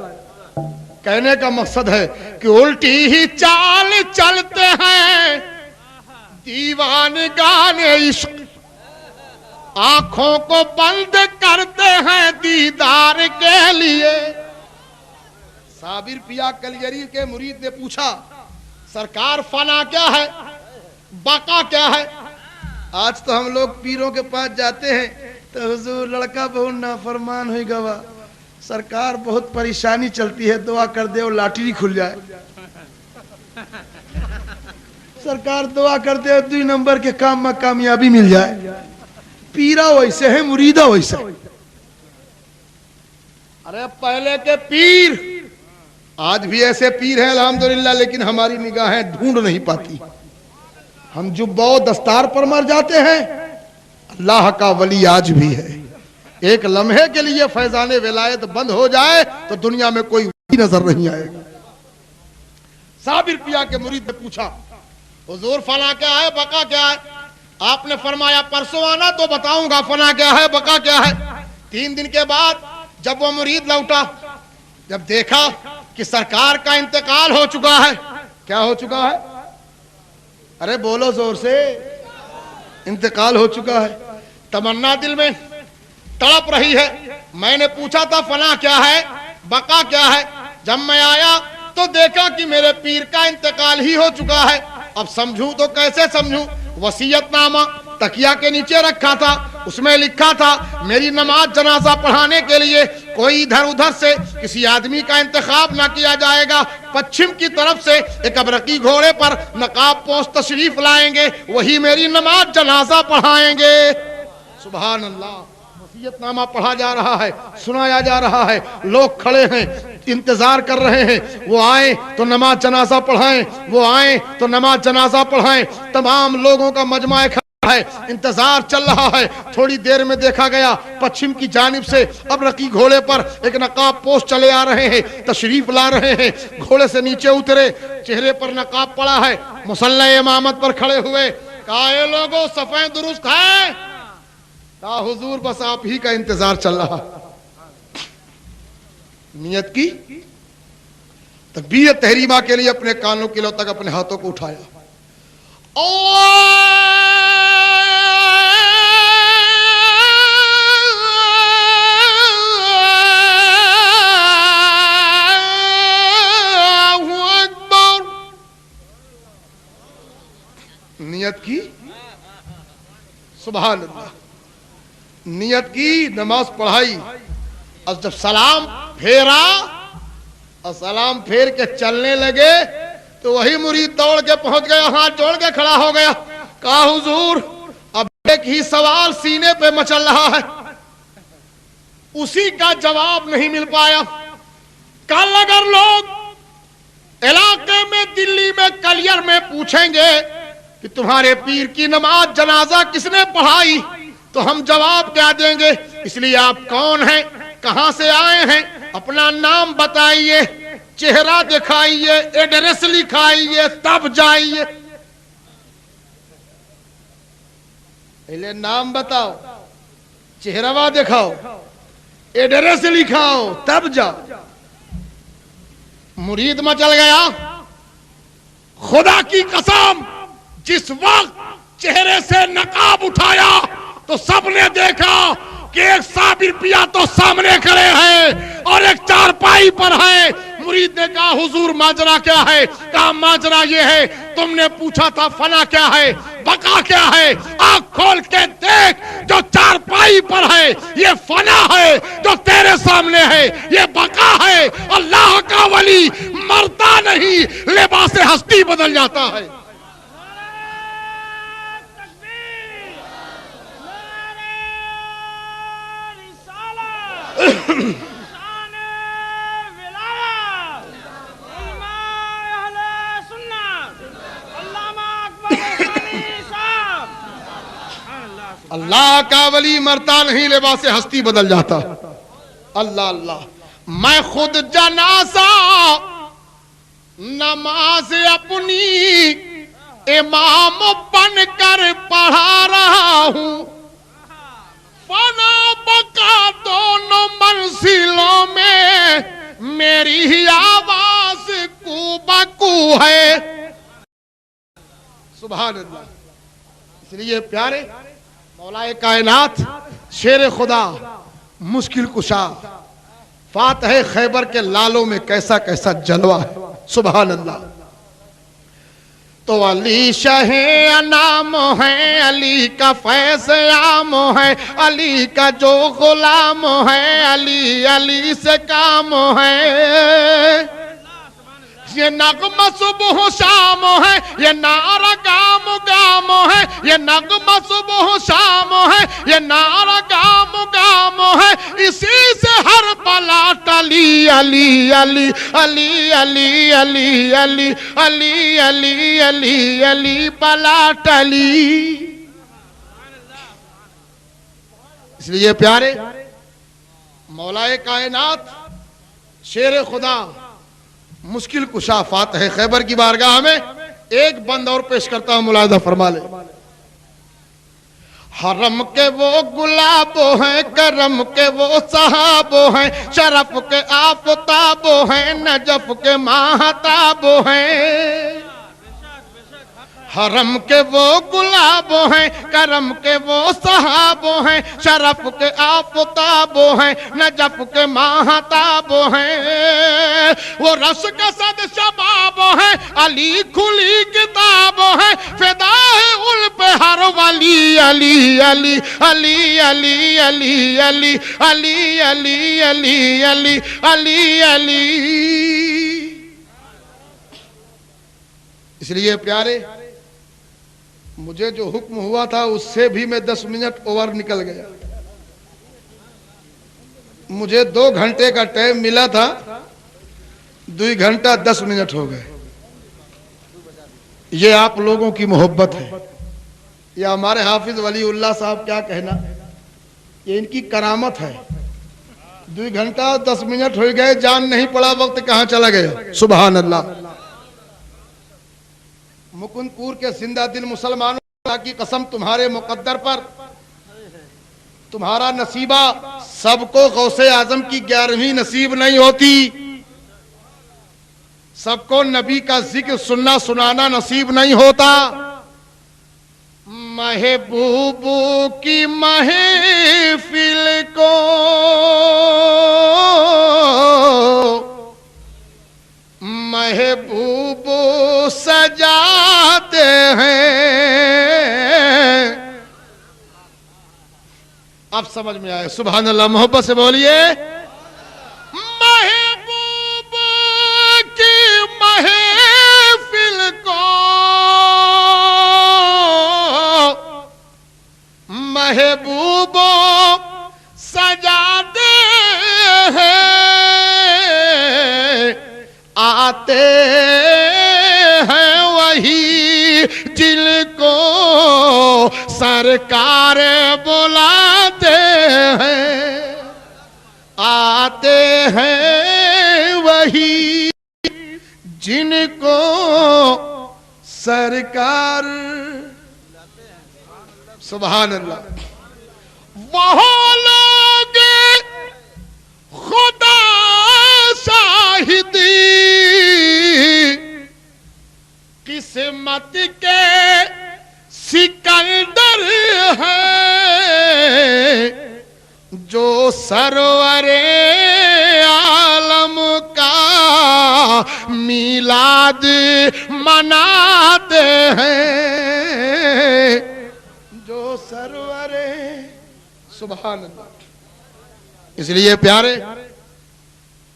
کہنے کا مقصد ہے کہ الٹی ہی چال چلتے ہیں دیوانگان عشق، آنکھوں کو بند کرتے ہیں دیدار کے لیے. صابر پیا کلیری کے مرید نے پوچھا سرکار فنا کیا ہے، بقا کیا ہے؟ آج تو ہم لوگ پیروں کے پاس جاتے ہیں تو حضور لڑکا بہت نافرمان ہوئی گوا، سرکار بہت پریشانی چلتی ہے، دعا کر دے اور لاٹری کھل جائے، سرکار دعا کر دے 2 نمبر کے کام میں کامیابی مل جائے. پیرا ویسے ہے، مریدہ ویسے. ارے پہلے کے پیر، آج بھی ایسے پیر ہیں الحمدللہ، لیکن ہماری نگاہیں ڈھونڈ نہیں پاتی. ہم جبہ و دستار پر مر جاتے ہیں. اللہ کا ولی آج بھی ہے. ایک لمحے کے لیے فیضان ولایت بند ہو جائے تو دنیا میں کوئی نظر نہیں آئے گا. صابر پیا کے مرید نے پوچھا حضور فنا کیا ہے، بقا کیا ہے؟ آپ نے فرمایا پرسوں آنا تو بتاؤں گا فنا کیا ہے، بقا کیا ہے. 3 دن کے بعد جب وہ مرید لوٹا، جب دیکھا کہ سرکار کا انتقال ہو چکا ہے. کیا ہو چکا ہے؟ ارے بولو زور سے. انتقال ہو چکا ہے. تمنا دل میں تڑپ رہی ہے. میں نے پوچھا تھا فنا کیا ہے، بقا کیا ہے. جب میں آیا تو دیکھا کہ میرے پیر کا انتقال ہی ہو چکا ہے. اب سمجھوں تو کیسے سمجھوں؟ وصیت نامہ تکیہ کے نیچے رکھا تھا، اس میں لکھا تھا میری نماز جنازہ پڑھانے کے لیے کوئی ادھر ادھر سے کسی آدمی کا انتخاب نہ کیا جائے گا. پچھم کی طرف سے ایک ابرقی گھوڑے پر نقاب پوش تشریف لائیں گے، وہی میری نماز جنازہ پڑھائیں گے. سبحان اللہ. وصیت نامہ پڑھا جا رہا ہے، سنایا جا رہا ہے، لوگ کھڑے ہیں انتظار کر رہے ہیں. وہ آئیں تو نماز جنازہ پڑھائیں، وہ آئیں تو نماز جنازہ پڑھائیں. تمام لوگوں کا مجمع کھڑا ہے، انتظار چل رہا ہے. تھوڑی دیر میں دیکھا گیا پچھم کی جانب سے ابرقی گھوڑے پر ایک نقاب پوش چلے آ رہے ہیں، تشریف لا رہے ہیں. گھوڑے سے نیچے اترے، چہرے پر نقاب پڑا ہے، مصلی امامت پر کھڑے ہوئے. کہا اے لوگوں صفیں درست ہیں؟ کہا حضور بس آپ ہی کا انتظار چل رہا. نیت کی تکبیر تحریمہ کے لیے اپنے کانوں کے لو تک اپنے ہاتھوں کو اٹھایا. نیت کی، سبحان اللہ. نیت کی، نماز پڑھائی. اور جب سلام پھیرا اور سلام پھیر کے چلنے لگے تو وہی مرید دوڑ کے پہنچ گیا، ہاتھ جوڑ کے کھڑا ہو گیا. کہا حضور اب ایک ہی سوال سینے پہ مچل رہا ہے، اسی کا جواب نہیں مل پایا. کل اگر لوگ علاقے میں دلی میں کلیر میں پوچھیں گے کہ تمہارے پیر کی نماز جنازہ کس نے پڑھائی تو ہم جواب کیا دیں گے؟ اس لیے آپ کون ہیں، کہاں سے آئے ہیں، اپنا نام بتائیے، چہرہ دکھائیے، ایڈریس لکھائیے، تب جائیے. پہلے نام بتاؤ، چہرہ دکھاؤ، ایڈریس لکھاؤ، تب جاؤ. مرید مچل گیا. خدا کی قسم جس وقت چہرے سے نقاب اٹھایا تو سب نے دیکھا کہ ایک صابر پیا تو سامنے کھڑے ہیں اور ایک چارپائی پر ہے. مرید نے کہا حضور ماجرا کیا ہے؟ کہا ماجرا یہ ہے تم نے پوچھا تھا فنا کیا ہے، بقا کیا ہے. آنکھ کھول کے دیکھ، جو چارپائی پر ہے یہ فنا ہے، جو تیرے سامنے ہے یہ بقا ہے. اللہ کا ولی مرتا نہیں، لباس ہستی بدل جاتا ہے۔ اللہ کا ولی مرتا نہیں، لباس ہستی بدل جاتا۔ اللہ اللہ، میں خود جنازہ نماز اپنی امام بن کر پڑھا رہا ہوں، فنا بقا دونوں منزلوں میں میری ہی آواز کو بکو ہے۔ سبحان اللہ۔ اس لیے پیارے مولا کائنات، شیر خدا، مشکل کشا، فاتح خیبر کے لالوں میں کیسا کیسا جلوہ ہے۔ سبحان اللہ۔ تو علی شاہ انام ہے، علی کا فیض عام ہے، علی کا جو غلام ہے، علی علی سے کام ہے۔ یہ نغمہ صبح شام ہے، یہ نعرہ گام گام ہے، یہ نغمہ صبح شام ہے، یہ نعرہ گام گام ہے، اسی سے ہر پلا ٹلی۔ علی علی علی علی علی علی علی علی علی علی پلا ٹلی۔ اس لیے پیارے مولا کائنات، شیر خدا، مشکل کشا، فاتح خیبر کی بارگاہ میں ایک بند اور پیش کرتا ہوں، ملاحظہ فرما لے۔ حرم کے وہ گلاب ہیں، کرم کے وہ صحاب ہیں، شرف کے آفتاب ہیں، نجف کے ماہتاب ہیں۔ حرم کے وہ گلاب ہیں، کرم کے وہ صحاب ہیں، شرف کے آفتاب ہیں، نجف کے ماہتاب ہیں۔ وہ رش کا صد شباب ہیں، علی کھلی کتاب ہے، فدا ہے ان پہ ہر ولی۔ علی علی علی علی علی علی علی علی علی علی علی علی۔ اس لیے پیارے مجھے جو حکم ہوا تھا اس سے بھی میں 10 منٹ اوور نکل گیا۔ مجھے 2 گھنٹے کا ٹائم ملا تھا، 2 گھنٹہ 10 منٹ ہو گئے۔ یہ آپ لوگوں کی محبت ہے، یہ ہمارے حافظ ولی اللہ صاحب کیا کہنا، یہ ان کی کرامت ہے۔ 2 گھنٹہ 10 منٹ ہو گئے، جان نہیں پڑا وقت کہاں چلا گیا۔ سبحان اللہ۔ مکند پور کے زندہ دل مسلمانوں کی قسم، تمہارے مقدر پر تمہارا نصیبہ، سب کو غوث اعظم کی 11ویں نصیب نہیں ہوتی، سب کو نبی کا ذکر سننا سنانا نصیب نہیں ہوتا۔ محبوب کی محفل کو محبوب سجاتے ہیں۔ اب سمجھ میں آئے؟ سبحان اللہ، محبت سے بولیے۔ محبوب کی محفل کو محبوب سجاتے ہیں، آتے ہیں وہی جن کو سرکار بلاتے ہیں، آتے ہیں وہی جن کو سرکار۔ سبحان اللہ۔ وہ لوگ خدا شاہدی قسمت کے سکندر ہیں، جو سرور عالم کا میلاد مناتے ہیں، جو سرور۔ سبحان اللہ۔ اس لیے پیارے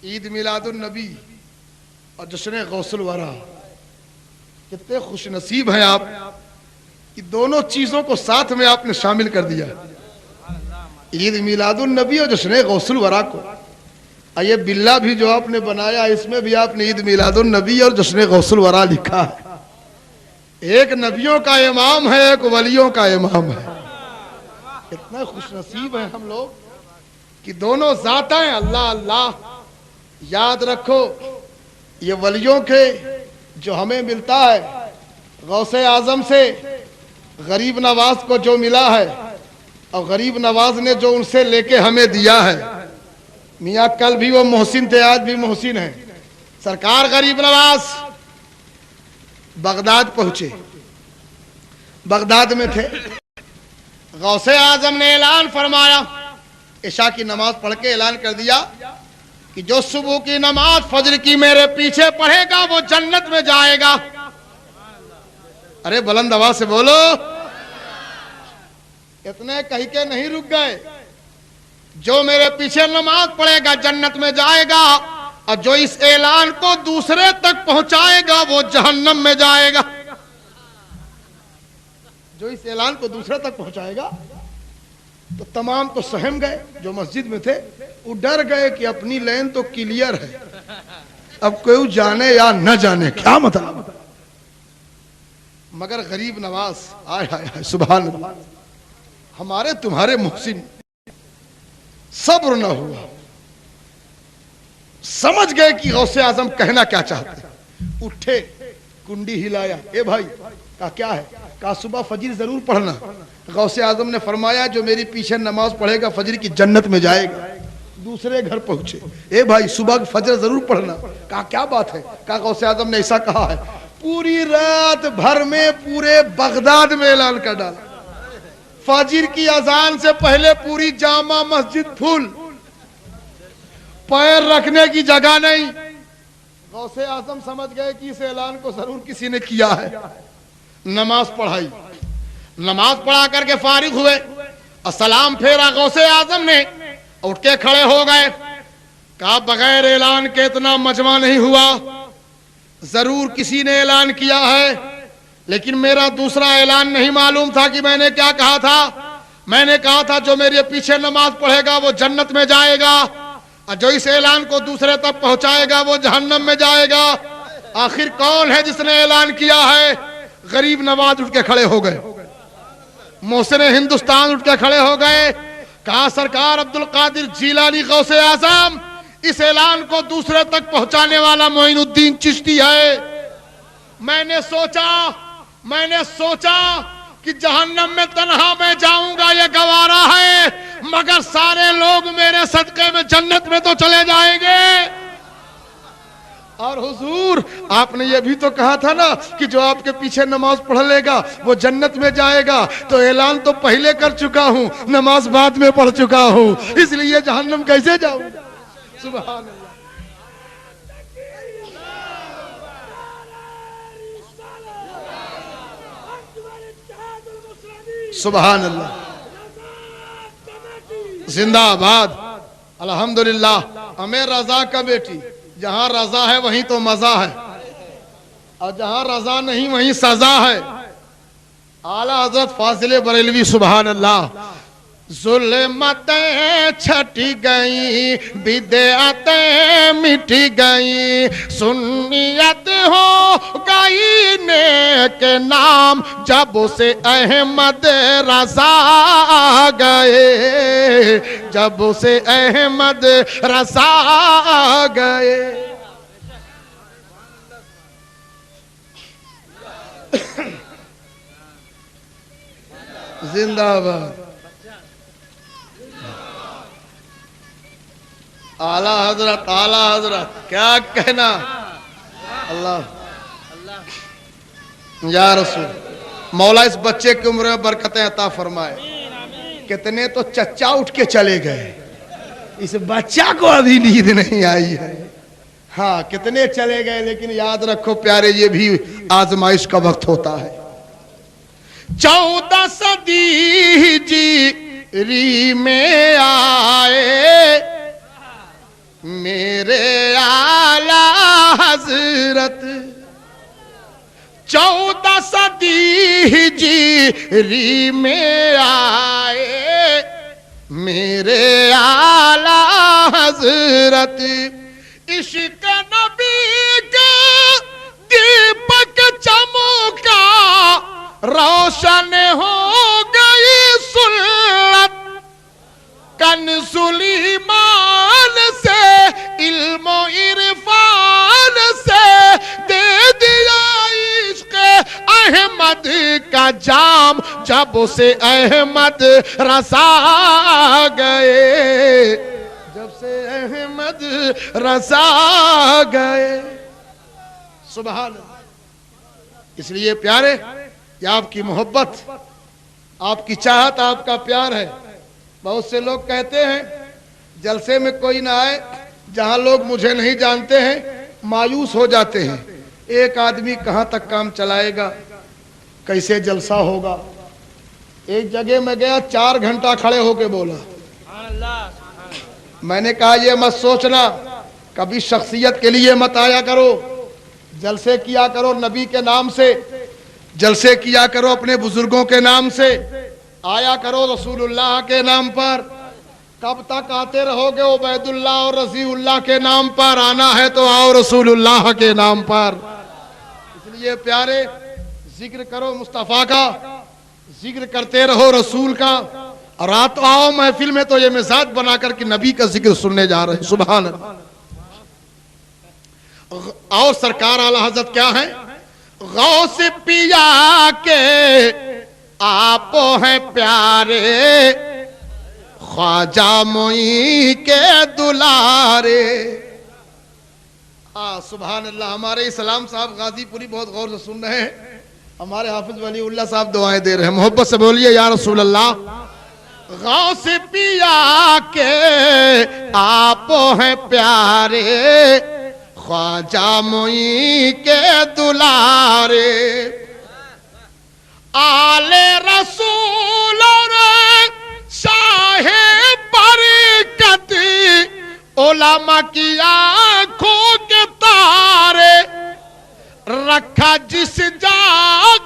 عید میلاد النبی اور جشن غوث الورا. کتنے خوش نصیب ہیں آپ کہ دونوں چیزوں کو ساتھ میں آپ نے شامل کر دیا. عید میلاد النبی اور جشن غوث الورا کو. یہ بلا بھی جو آپ نے بنایا اس میں بھی آپ نے عید میلاد النبی اور جشن غوث الورا لکھا ہے. ایک نبیوں کا امام ہے، ایک ولیوں کا امام ہے. کتنا خوش نصیب ہیں ہم لوگ کہ دونوں ذاتیں. اللہ اللہ یاد رکھو، یہ ولیوں کے جو ہمیں ملتا ہے غوث اعظم سے، غریب نواز کو جو ملا ہے اور غریب نواز نے جو ان سے لے کے ہمیں دیا ہے. میاں کل بھی وہ محسن تھے، آج بھی محسن ہیں. سرکار غریب نواز بغداد پہنچے، بغداد میں تھے. غوث اعظم نے اعلان فرمایا، عشاء کی نماز پڑھ کے اعلان کر دیا کہ جو صبح کی نماز فجر کی میرے پیچھے پڑھے گا وہ جنت میں جائے گا. ارے بلند آواز سے بولو. اتنے کہی کے نہیں رک گئے. جو میرے پیچھے نماز پڑھے گا جنت میں جائے گا، اور جو اس اعلان کو دوسرے تک پہنچائے گا وہ جہنم میں جائے گا. جو اس اعلان کو دوسرے تک پہنچائے گا. تو تمام تو سہم گئے جو مسجد میں تھے، وہ ڈر گئے کہ اپنی لین تو کلیئر ہے، اب کوئی جانے یا نہ جانے کیا مطلب. مگر غریب نواز آئے آئے سبحان اللہ، ہمارے تمہارے محسن صبر نہ ہوا. سمجھ گئے کہ غوث اعظم کہنا کیا چاہتے ہیں. اٹھے، کنڈی ہلایا. اے بھائی کہا کیا ہے؟ کہا صبح فجر ضرور پڑھنا. غوث اعظم نے فرمایا جو میری پیچھے نماز پڑھے گا فجر کی جنت میں جائے گا. دوسرے گھر پہنچے. اے بھائی صبح فجر ضرور پڑھنا. کہا کیا بات ہے؟ کہا غوث اعظم نے ایسا کہا ہے. پوری رات بھر میں پورے بغداد میں اعلان کر ڈالا. فجر کی اذان سے پہلے پوری جامع مسجد پھول، پیر رکھنے کی جگہ نہیں. غوث اعظم سمجھ گئے کہ اس اعلان کو ضرور کسی نے کیا ہے. نماز پڑھائی. نماز پڑھا کر کے فارغ ہوئے اور سلام پھیرا غوث اعظم نے. اٹھ کے کھڑے ہو گئے. کہا بغیر اعلان کے اتنا مجمع نہیں ہوا. ضرور کسی نے اعلان کیا ہے، لیکن میرا دوسرا اعلان نہیں معلوم تھا کہ میں نے کیا کہا تھا. میں نے کہا تھا جو میرے پیچھے نماز پڑھے گا وہ جنت میں جائے گا، اور جو اس اعلان کو دوسرے تک پہنچائے گا وہ جہنم میں جائے گا. آخر کون ہے جس نے اعلان کیا ہے؟ غریب نواز اٹھ کے کھڑے ہو گئے. محسن ہندوستان اٹھ کے کھڑے ہو گئے. کہا سرکار عبد القادر جیلانی غوث اعظم، اس اعلان کو دوسرے تک پہنچانے والا معین الدین چشتی ہے. میں نے سوچا کہ جہنم میں تنہا میں جاؤں گا یہ گوارا ہے، مگر سارے لوگ میرے صدقے میں جنت میں تو چلے جائیں گے. اور حضور آپ نے یہ بھی تو کہا تھا نا کہ جو آپ کے پیچھے نماز پڑھ لے گا وہ جنت میں جائے گا. تو اعلان تو پہلے کر چکا ہوں، نماز بعد میں پڑھ چکا ہوں، اس لیے جہنم کیسے جاؤں. سبحان اللہ. سبحان اللہ. زندہ آباد. الحمدللہ. ہمیں رضا کا بیٹی، جہاں رضا ہے وہیں تو مزہ ہے، اور جہاں رضا نہیں وہیں سزا ہے. اعلیٰ حضرت فاضل بریلوی سبحان اللہ. ظلمتیں چھٹی گئی، بدعتیں مٹی گئی، سنیت ہو گئی نیک نام جب سے احمد رضا آ گئے، جب سے احمد رضا آ گئے. زندہ آباد. اعلیٰ حضرت کیا کہنا. اللہ یا رسول. مولا اس بچے کی عمر میں برکتیں عطا فرمائے. کتنے تو چچا اٹھ کے چلے گئے، اس بچہ کو ابھی نیند نہیں آئی ہے. ہاں کتنے چلے گئے، لیکن یاد رکھو پیارے یہ بھی آزمائش کا وقت ہوتا ہے. 14 صدی ہجری میں آئے میرے اعلیٰ حضرت 14 صدی ہجری میں آئے میرے اعلی حضرت، عشق نبی کا دیپک چمکا روشن ہو گئی سنت، کنز ایمان سے علم و عرفان سے دے دیا عشق احمد کا جام، جب اسے احمد رسا گئے، جب سے احمد رسا گئے۔ سبحان اللہ۔ اس لیے پیارے، یہ آپ کی محبت، آپ کی چاہت، آپ کا پیار ہے۔ بہت سے لوگ کہتے ہیں جلسے میں کوئی نہ آئے، جہاں لوگ مجھے نہیں جانتے ہیں مایوس ہو جاتے ہیں، ایک آدمی کہاں تک کام چلائے گا، کیسے جلسہ ہوگا۔ ایک جگہ میں گیا، 4 گھنٹہ کھڑے ہو کے بولا۔ میں نے کہا یہ مت سوچنا کبھی شخصیت کے لیے مت آیا کرو، جلسے کیا کرو نبی کے نام سے، جلسے کیا کرو اپنے بزرگوں کے نام سے، آیا کرو رسول اللہ کے نام پر۔ کب تک آتے رہو گے عبید اللہ اور رضی اللہ کے نام پر؟ آنا ہے تو آؤ رسول اللہ کے نام پر۔ اس لیے پیارے، ذکر کرو مصطفیٰ کا، ذکر کرتے رہو رسول کا، اور رات آؤ محفل میں تو یہ مزاج بنا کر کہ نبی کا ذکر سننے جا رہے ہیں۔ سبحان اللہ۔ اور سرکار اعلی حضرت کیا ہیں؟ غوث پیا کے آپ ہیں پیارے، خواجہ معین کے دلارے۔ سبحان اللہ۔ ہمارے اسلام صاحب غازی پوری بہت غور سے سن رہے ہیں، ہمارے حافظ ولی اللہ صاحب دعائیں دے رہے ہیں، محبت سے بولیے یا رسول اللہ۔ غوث پیا کے آپ ہیں پیارے، خواجہ معین کے دلارے، آل رسول اور شاہ برکت، علماء کی آنکھوں کے تارے، رکھا جس جا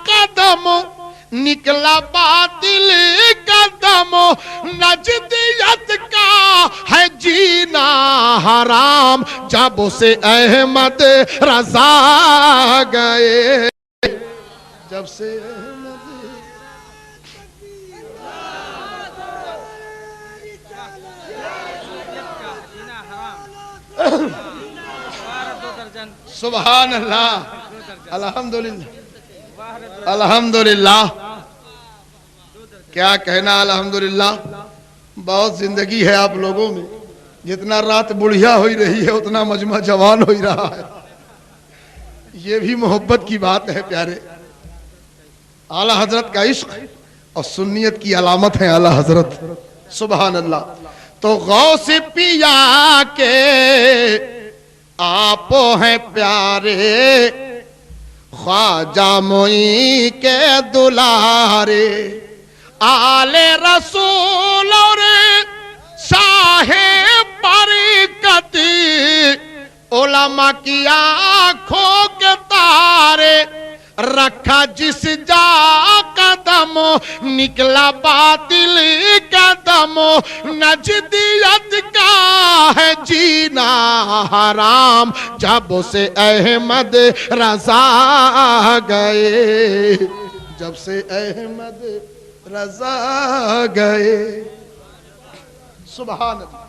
قدم نکلا باطل قدم، نجدیت کا ہے جینا حرام، جب اسے احمد رضا گئے، جب سے سبحان اللہ۔ الحمدللہ الحمدللہ، کیا کہنا الحمدللہ۔ بہت زندگی ہے آپ لوگوں میں، جتنا رات بڑھیا ہوئی رہی ہے اتنا مجمع جوان ہوئی رہا ہے، یہ بھی محبت کی بات ہے پیارے۔ اعلی حضرت کا عشق اور سنیت کی علامت ہے اعلی حضرت۔ سبحان اللہ۔ تو غوث پیا کے آپ ہیں پیارے، خواجہ معین کے دلارے، آل رسول اور شاہ برکت، علماء کی آنکھوں کے تارے، رکھا جس جا قدم نکلا باطل قدم، نجدیت کا ہے جینا حرام، جب سے احمد رضا گئے، جب سے احمد رضا گئے۔ سبحان اللہ۔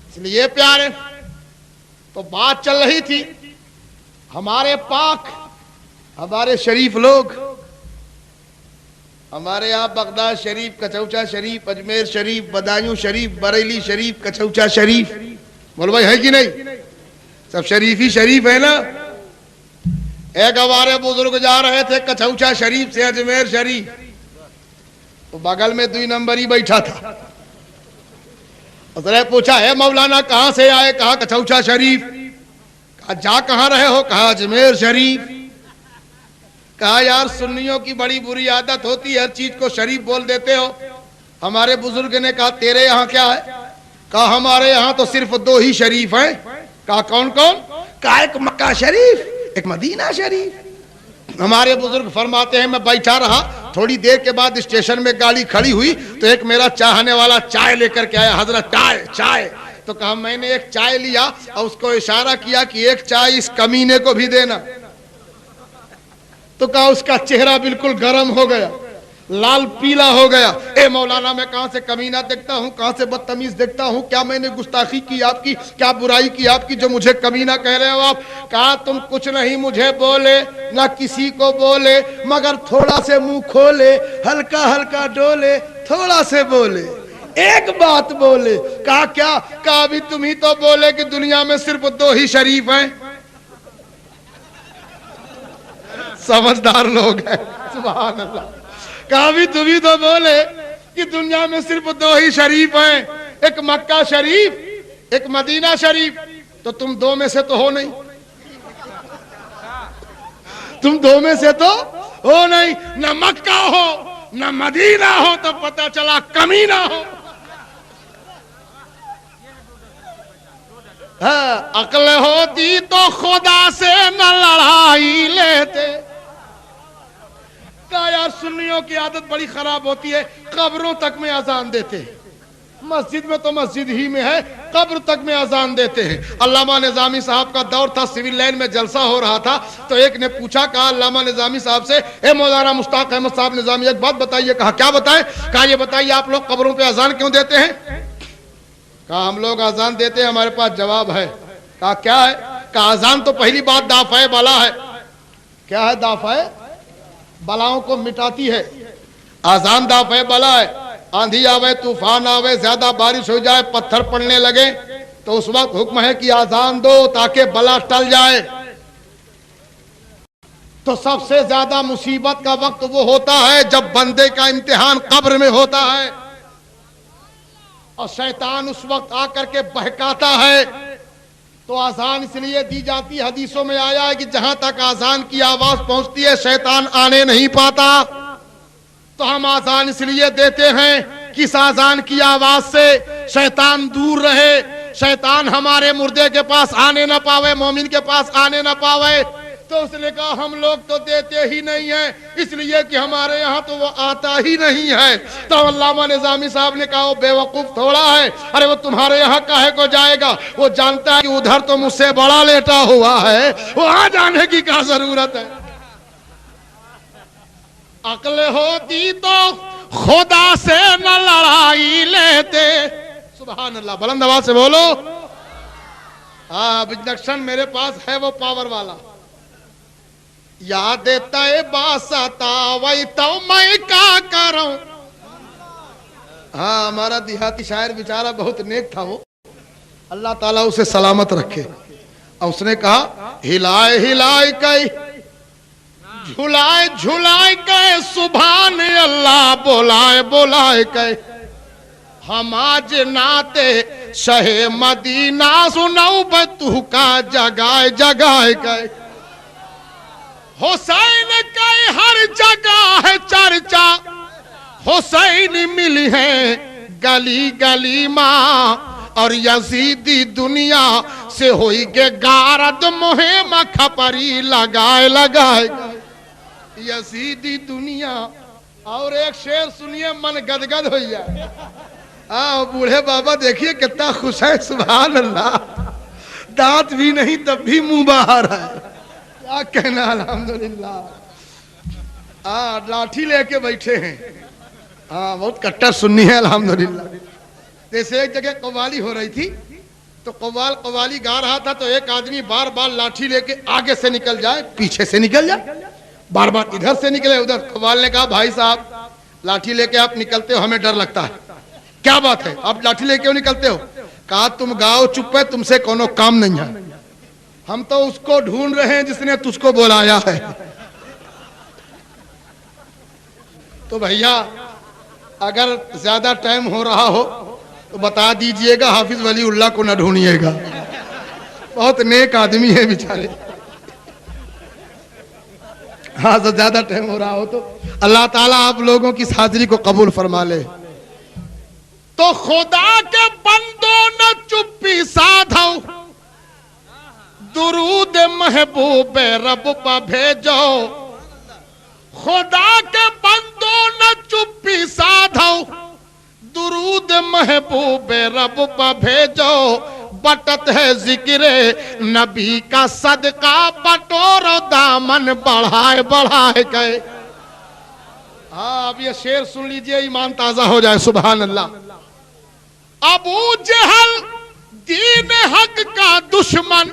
اس لیے پیارے، تو بات چل رہی تھی ہمارے پاک، ہمارے شریف لوگ، ہمارے یہاں بغداد شریف، کچوچا شریف، اجمیر شریف، بدایوں شریف، بریلی شریف، کچوچا شریف، بولو بھائی ہے کہ نہیں؟ سب شریف ہی شریف ہے نا۔ ایک ہمارے بزرگ جا رہے تھے کچوچا شریف سے اجمیر شریف، تو بغل میں 2 نمبر ہی بیٹھا تھا، اس نے پوچھا ہے مولانا کہاں سے آئے؟ کہا کچوچا شریف۔ کہا جا کہاں رہے ہو؟ کہا اجمیر شریف۔ کہا یار سنیوں کی بڑی بری عادت ہوتی ہے، ہر چیز کو شریف بول دیتے ہو۔ ہمارے بزرگ نے کہا تیرے یہاں کیا ہے؟ کہا ہمارے یہاں تو صرف 2 ہی شریف ہیں۔ کہا کون کون؟ کہا ایک مکہ شریف ایک مدینہ شریف۔ ہمارے بزرگ فرماتے ہیں میں بیٹھا رہا، تھوڑی دیر کے بعد اسٹیشن میں گاڑی کھڑی ہوئی تو ایک میرا چاہنے والا چائے لے کر کے آیا، حضرت چائے چائے، تو کہا میں نے ایک چائے لیا اور اس کو اشارہ کیا کہ ایک چائے اس کمینے کو بھی دینا، تو کہا اس کا چہرہ بالکل گرم ہو گیا، لال پیلا ہو گیا، اے مولانا میں کہاں سے کمینہ دیکھتا ہوں، کہاں سے بدتمیز دیکھتا ہوں، کیا میں نے گستاخی کی آپ کی، کیا برائی کی آپ کی جو مجھے کمینہ کہہ رہے ہو آپ؟ کہا تم کچھ نہیں مجھے بولے نہ کسی کو بولے، مگر تھوڑا سے منہ کھولے، ہلکا ہلکا ڈولے، تھوڑا سے بولے، ایک بات بولے۔ کہا کیا؟ کہا ابھی تم ہی تو بولے کہ دنیا میں صرف 2 ہی شریف ہیں۔ سمجھدار لوگ ہیں، سبحان اللہ۔ کہا بھی تم ہی تو بولے کہ دنیا میں صرف 2 ہی شریف ہیں، ایک مکہ شریف ایک مدینہ شریف، تو تم 2 میں سے تو ہو نہیں، تم 2 میں سے تو ہو نہیں، نہ مکہ ہو نہ مدینہ ہو، تو پتہ چلا کمینہ ہو۔ عقل ہوتی تو خدا سے نہ لڑائی لیتے۔ کہا یار سنیوں کی عادت بڑی خراب ہوتی ہے، قبروں تک میں اذان دیتے ہیں، مسجد میں تو مسجد ہی میں ہے، قبر تک میں اذان دیتے ہیں۔ علامہ نظامی صاحب کا دور تھا، سول لائن میں جلسہ ہو رہا تھا، تو ایک نے پوچھا، کہا علامہ نظامی صاحب سے، اے مولانا مشتاق احمد صاحب نظامی ایک بات بتائیے۔ کہا کیا بتائیں؟ کہا یہ بتائیے آپ لوگ قبروں پہ اذان کیوں دیتے ہیں؟ کہا ہم لوگ اذان دیتے ہیں، ہمارے پاس جواب ہے۔ کہا کیا ہے؟ کہا اذان تو پہلی بات دافع بلا ہے۔ کیا ہے دافع؟ بلاؤں کو مٹاتی ہے، اذان دافع بلا ہے۔ آندھی آوے، طوفان آوے، زیادہ بارش ہو جائے، پتھر پڑنے لگے، تو اس وقت حکم ہے کہ اذان دو تاکہ بلا ٹل جائے۔ تو سب سے زیادہ مصیبت کا وقت وہ ہوتا ہے جب بندے کا امتحان قبر میں ہوتا ہے، اور شیطان اس وقت آ کر کے بہکاتا ہے۔ تو اذان اس لیے دی جاتی، حدیثوں میں آیا ہے کہ جہاں تک اذان کی آواز پہنچتی ہے شیطان آنے نہیں پاتا۔ تو ہم اذان اس لیے دیتے ہیں کہ اس اذان کی آواز سے شیطان دور رہے، شیطان ہمارے مردے کے پاس آنے نہ پاوے، مومن کے پاس آنے نہ پاوے۔ تو اس نے کہا ہم لوگ تو دیتے ہی نہیں ہیں، اس لیے کہ ہمارے یہاں تو وہ آتا ہی نہیں ہے۔ تو علامہ نظامی صاحب نے کہا وہ بے وقوف تھوڑا ہے، ارے وہ تمہارے یہاں کاہے کو جائے گا، وہ جانتا ہے کہ ادھر تو مجھ سے بڑا لیٹا ہوا ہے، وہاں جانے کی کیا ضرورت ہے۔ عقل ہوتی تو خدا سے نہ لڑائی لیتے۔ سبحان اللہ، بلند آواز سے بولو۔ انڈکشن میرے پاس ہے وہ پاور والا، یاد طیبہ ستاوئی تو میں کیا کروں۔ ہاں ہمارا دیہاتی شاعر بیچارہ بہت نیک تھا، وہ اللہ تعالیٰ اسے سلامت رکھے، اور اس نے کہا ہلائے ہلائے کئی جھلائے جھلائے کئی سبحان اللہ بولائے بولائے کئی، ہم آج ناتے شہ مدینہ سنو بتو کا جگائے جگائے کئی، حسین کی ہر جگہ ہے چرچا، حسین ملی ہے گلی گلی ماں، اور یزیدی دنیا سے ہوئی گے گارد مہم کھپری لگائے لگائے، یزیدی دنیا۔ اور ایک شعر سنیے من گدگد ہوئی جائے۔ بوڑھے بابا دیکھیے کتنا خوش ہے، سبحان اللہ، دانت بھی نہیں تب بھی منہ باہر ہے، کیا کہنا الحمدللہ۔ لاٹھی لے کے بیٹھے ہیں، بہت کٹر سنی ہے الحمدللہ۔ جیسے ایک جگہ قوالی ہو رہی تھی، تو قوالی گا رہا تھا، تو ایک آدمی بار بار لاٹھی لے کے آگے سے نکل جائے پیچھے سے نکل جائے، بار بار ادھر سے نکلے ادھر۔ قوال نے کہا بھائی صاحب لاٹھی لے کے آپ نکلتے ہو، ہمیں ڈر لگتا ہے، کیا بات ہے آپ لاٹھی لے کے کیوں نکلتے ہو؟ کہا تم گاؤ چپ ہے، تم سے کونو کام نہیں ہے، ہم تو اس کو ڈھونڈ رہے ہیں جس نے تجھ کو بلایا ہے۔ تو بھیا اگر زیادہ ٹائم ہو رہا ہو تو بتا دیجئے گا، حافظ ولی اللہ کو نہ ڈھونڈیے گا، بہت نیک آدمی ہے بیچارے۔ ہاں زیادہ ٹائم ہو رہا ہو تو اللہ تعالیٰ آپ لوگوں کی حاضری کو قبول فرما لے۔ تو خدا کے بندوں نہ چپی سادھو، درود محبوب رب پہ بھیجو خدا کے بندوں نہ چپی سادھو درود محبوب رب پہ بھیجو بٹت ہے ذکر نبی کا صدقہ بٹور دامن بڑھائے بڑھائے گئے. اب یہ شعر سن لیجئے ایمان تازہ ہو جائے. سبحان اللہ. ابو جہل دین حق کا دشمن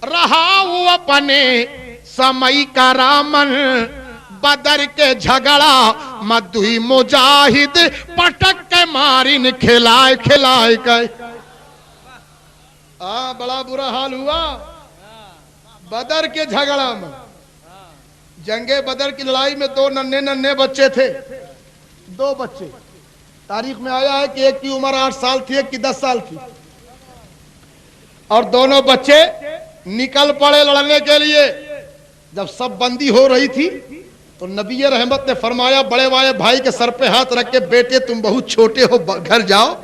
رہا وہ اپنے سمئی کا رامن بدر کے جھگڑا مدوی مجاہد پٹک کے مارن کھلائے کھلائے گئے. بڑا برا حال ہوا بدر کے جھگڑا میں. جنگ بدر کی لڑائی میں 2 ننھے بچے تھے. 2 بچے. تاریخ میں آیا ہے کہ ایک کی عمر 8 سال تھی ایک کی 10 سال تھی اور دونوں بچے نکل پڑے لڑنے کے لیے. جب سب بندی ہو رہی تھی تو نبی رحمت نے فرمایا بڑے والے بھائی کے سر پہ ہاتھ رکھ کے بیٹے تم بہت چھوٹے ہو گھر جاؤ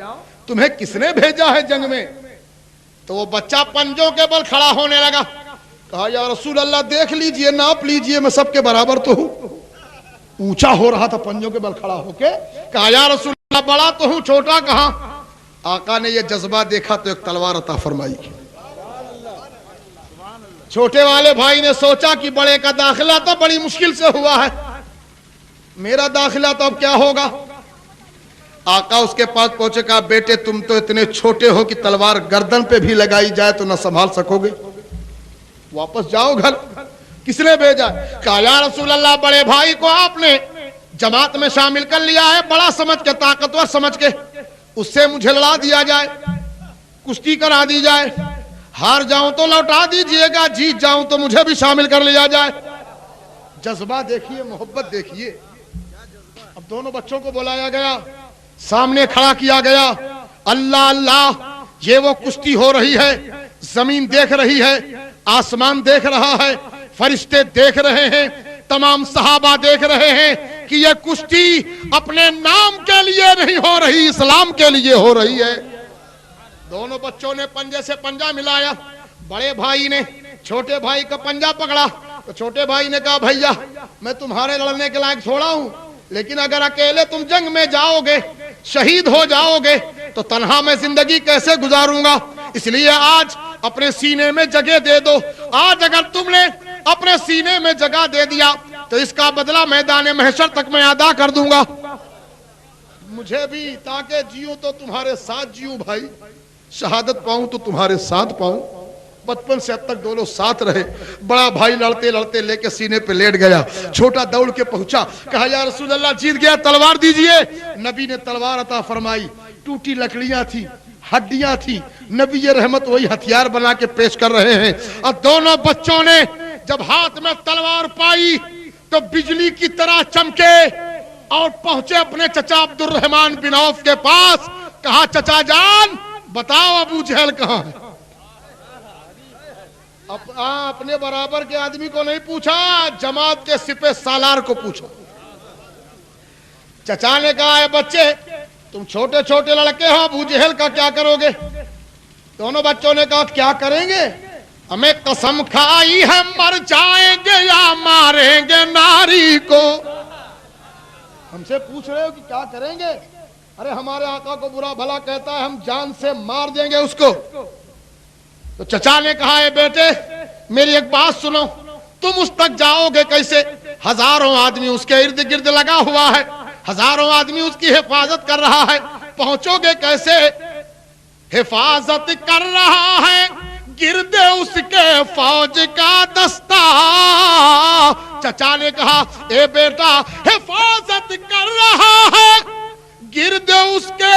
تمہیں کس نے بھیجا ہے جنگ میں. تو وہ بچہ پنجوں کے بل کھڑا ہونے لگا. کہا یا رسول اللہ دیکھ لیجئے ناپ لیجئے میں سب کے برابر تو ہوں. اونچا ہو رہا تھا پنجوں کے بل کھڑا ہو کے. کہا یا رسول اللہ بڑا تو ہوں چھوٹا کہاں. آقا نے یہ جذبہ دیکھا تو ایک تلوار عطا فرمائی. چھوٹے والے بھائی نے سوچا کہ بڑے کا داخلہ تو بڑی مشکل سے ہوا ہے میرا داخلہ تو اب کیا ہوگا. آقا اس کے پاس پہنچے. کہا بیٹے تم تو اتنے چھوٹے ہو کہ تلوار گردن پہ بھی لگائی جائے تو نہ سنبھال سکو گے. واپس جاؤ گھر. کس نے بھیجا. کہا یا رسول اللہ بڑے بھائی کو آپ نے جماعت میں شامل کر لیا ہے بڑا سمجھ کے طاقتور سمجھ کے اس سے مجھے لڑا دیا جائے کشتی کرا دی جائے. ہار جاؤں تو لوٹا دیجئے گا جیت جاؤں تو مجھے بھی شامل کر لیا جائے. جذبہ دیکھیے محبت دیکھیے. اب دونوں بچوں کو بلایا گیا سامنے کھڑا کیا گیا. اللہ اللہ یہ وہ کشتی ہو رہی ہے. زمین دیکھ رہی ہے آسمان دیکھ رہا ہے فرشتے دیکھ رہے ہیں تمام صحابہ دیکھ رہے ہیں کہ یہ کشتی اپنے نام کے لیے نہیں ہو رہی اسلام کے لیے ہو رہی ہے. دونوں بچوں نے پنجے سے پنجا ملایا. بڑے بھائی نے چھوٹے بھائی کا پنجا پکڑا تو چھوٹے بھائی نے کہا بھیا میں تمہارے لڑنے کے لائق تھوڑا ہوں لیکن اگر اکیلے تم جنگ میں جاؤ گے شہید ہو جاؤ گے تو تنہا میں زندگی کیسے گزاروں گا. اس لیے آج اپنے سینے میں جگہ دے دو. آج اگر تم نے اپنے سینے میں جگہ دے دیا تو اس کا بدلہ میدان محشر تک میں ادا کر دوں گا. مجھے بھی تاکہ جیوں تو تمہارے ساتھ جیوں بھائی شہادت پاؤں تو تمہارے ساتھ پاؤں. بچپن سے اب تک دونوں ساتھ رہے. بڑا بھائی لڑتے لڑتے لے کے سینے پہ لیٹ گیا. چھوٹا دوڑ کے پہنچا. کہا یا رسول اللہ جیت گیا تلوار دیجئے. نبی نے تلوار عطا فرمائی. ٹوٹی لکڑیاں تھی ہڈیاں تھی. نبی رحمت وہی ہتھیار بنا کے پیش کر رہے ہیں. اور دونوں بچوں نے جب ہاتھ میں تلوار پائی تو بجلی کی طرح چمکے اور پہنچے اپنے چچا عبد الرحمن بن عوف کے پاس. کہا چچا جان بتاؤ ابو جہل کہاں ہے. اپنے برابر کے آدمی کو نہیں پوچھا جماعت کے سپہ سالار کو پوچھا. چچا نے کہا اے بچے تم چھوٹے چھوٹے لڑکے ہو ابو جہل کا کیا کرو گے. دونوں بچوں نے کہا کیا کریں گے ہمیں قسم کھائی ہے مر جائیں گے یا ماریں گے ناری کو. ہم سے پوچھ رہے ہو کہ کیا کریں گے. ارے ہمارے آقا کو برا بھلا کہتا ہے ہم جان سے مار دیں گے اس کو. تو چچا نے کہا اے بیٹے میری ایک بات سنو تم اس تک جاؤ گے کیسے. ہزاروں آدمی اس کے ارد گرد لگا ہوا ہے ہزاروں آدمی اس کی حفاظت کر رہا ہے. پہنچو گے کیسے. حفاظت کر رہا ہے گرد اس کے فوج کا دستہ. چچا نے کہا اے بیٹا حفاظت کر رہا ہے گرد اس کے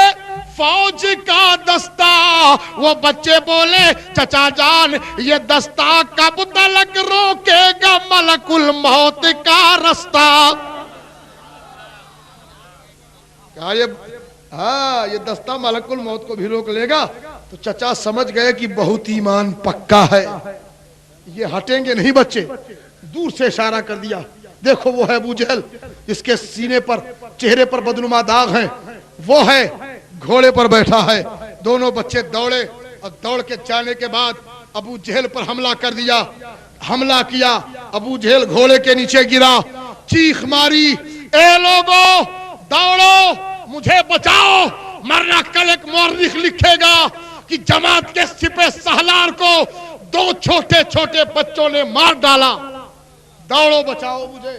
فوج کا دستہ. وہ بچے بولے چچا جان یہ دستہ کب تلک روکے گا ملک الموت کا رستہ. کہا یہ دستہ ملک الموت کو بھی روک لے گا. تو چچا سمجھ گئے کہ بہت ایمان پکا ہے یہ ہٹیں گے نہیں بچے. دور سے اشارہ کر دیا دیکھو وہ ہے ابو جہل جس کے سینے پر چہرے پر بدنما داغ ہیں وہ ہے گھوڑے پر بیٹھا ہے. دونوں بچے دوڑے اور دوڑ کے جانے کے بعد ابو جہل پر حملہ کر دیا، حملہ کیا، ابو جہل گھوڑے کے نیچے گرا، چیخ ماری، اے لوگو دوڑو مجھے بچاؤ، مرنا کل ایک مورخ لکھے گا کہ جماعت کے سپہ سالار کو 2 چھوٹے چھوٹے بچوں نے مار ڈالا، دوڑو بچاؤ مجھے۔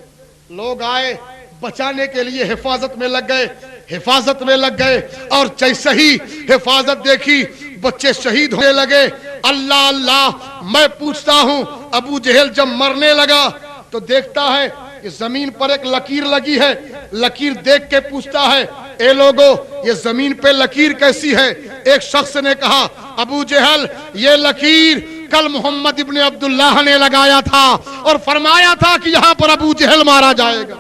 لوگ آئے بچانے کے لیے، حفاظت میں لگ گئے، حفاظت میں لگ گئے، اور جیسے ہی حفاظت دیکھی بچے شہید ہونے لگے۔ اللہ اللہ، میں پوچھتا ہوں ابو جہل جب مرنے لگا تو دیکھتا ہے کہ زمین پر ایک لکیر لگی ہے، لکیر دیکھ کے پوچھتا ہے اے لوگو یہ زمین پہ لکیر کیسی ہے؟ ایک شخص نے کہا ابو جہل یہ لکیر کل محمد ابن عبداللہ نے لگایا تھا اور فرمایا تھا کہ یہاں پر ابو جہل مارا جائے گا۔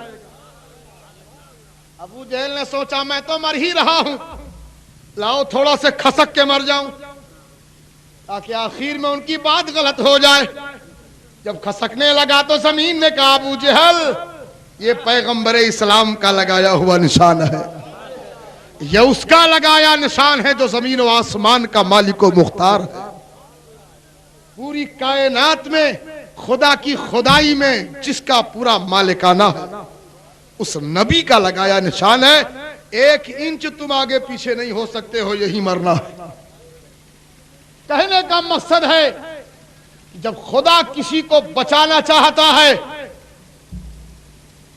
ابو جہل نے سوچا میں تو مر ہی رہا ہوں، لاؤ تھوڑا سے کھسک کے مر جاؤں تاکہ آخر میں ان کی بات غلط ہو جائے۔ جب کھسکنے لگا تو زمین نے کہا ابو جہل یہ پیغمبر اسلام کا لگایا ہوا نشان ہے، یہ اس کا لگایا نشان ہے جو زمین و آسمان کا مالک و مختار ہے۔ پوری کائنات میں خدا کی خدائی میں جس کا پورا مالکانہ ہے اس نبی کا لگایا نشان ہے۔ 1 انچ تم آگے پیچھے نہیں ہو سکتے ہو، یہی مرنا ہے۔ کہنے کا مقصد ہے جب خدا کسی کو بچانا چاہتا ہے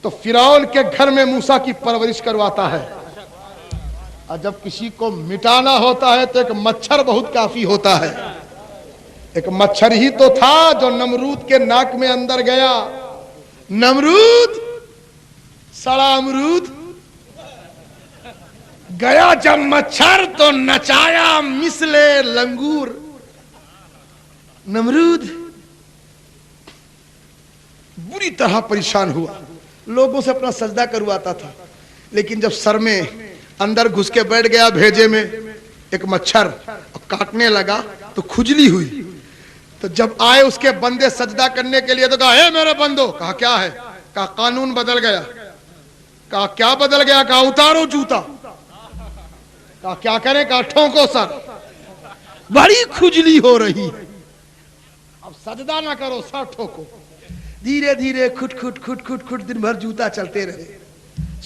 تو فرعون کے گھر میں موسیٰ کی پرورش کرواتا ہے، اور جب کسی کو مٹانا ہوتا ہے تو ایک مچھر بہت کافی ہوتا ہے۔ ایک مچھر ہی تو تھا جو نمرود کے ناک میں اندر گیا، نمرود سڑا امرود گیا جب مچھر تو نچایا مثل لنگور۔ نمرود بری طرح پریشان ہوا، لوگوں سے اپنا سجدہ کرواتا تھا، لیکن جب سر میں اندر گھس کے بیٹھ گیا بھیجے میں ایک مچھر کاٹنے لگا تو کھجلی ہوئی۔ تو جب آئے اس کے بندے سجدہ کرنے کے لیے تو کہا اے میرے بندو، کہا کیا ہے؟ کہا قانون بدل گیا۔ کہا کیا بدل گیا؟ کہا اتارو جوتا۔ کہا کیا کریں؟ کہا ٹھونکو سر، بڑی کھجلی ہو رہی ہے، اب سجدہ نہ کرو سر ٹھوکو۔ دھیرے دھیرے کھٹ کھٹ کھٹ کھٹ کھٹ دن بھر جوتا چلتے رہے۔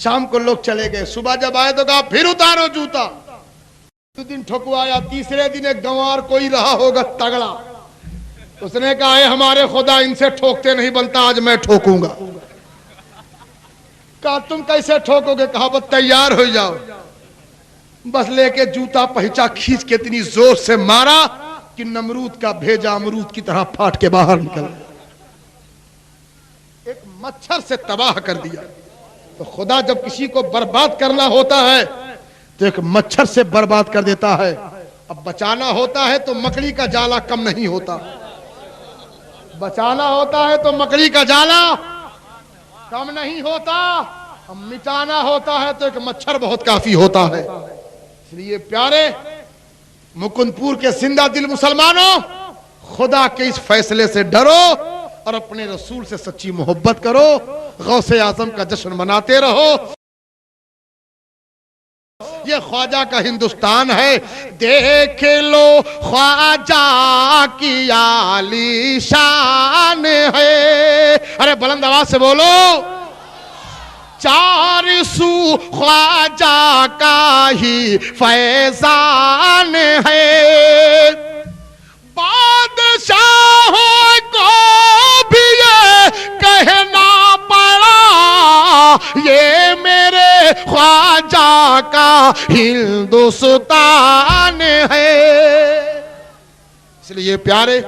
شام کو لوگ چلے گئے، صبح جب آئے تو کہا پھر اتارو جوتا۔ 2 دن ٹھکوایا، تیسرے دن ایک گنوار کوئی رہا ہوگا تگڑا، اس نے کہا اے ہمارے خدا ان سے ٹھوکتے نہیں بنتا، آج میں ٹھوکوں گا۔ کہا تم کیسے ٹھوکو گے؟ کہا بس تیار ہو جاؤ۔ بس لے کے جوتا پہنچا، کھینچ کے اتنی زور سے مارا کہ نمرود کا بھیجا امرود کی طرح پھاٹ کے باہر نکل گیا، ایک مچھر سے تباہ کر دیا۔ تو خدا جب کسی کو برباد کرنا ہوتا ہے تو ایک مچھر سے برباد کر دیتا ہے۔ اب بچانا ہوتا ہے تو مکڑی کا جالا کم نہیں ہوتا، بچانا ہوتا ہے تو مکڑی کا جالا کم نہیں ہوتا، مٹانا ہوتا ہے تو ایک مچھر بہت کافی ہوتا ہے۔ اس لیے پیارے مکند پور کے زندہ دل مسلمانوں، خدا کے اس فیصلے سے ڈرو اور اپنے رسول سے سچی محبت کرو، غوث اعظم کا جشن مناتے رہو۔ یہ خواجہ کا ہندوستان ہے، دیکھ لو خواجہ کی عالی شان ہے۔ ارے بلند آواز سے بولو، 4 سو خواجہ کا ہی فیضان ہے۔ بادشاہوں کو بھی یہ کہنا پڑا یہ میرے خواجہ کا ہندوستان ہے۔ اس لیے پیارے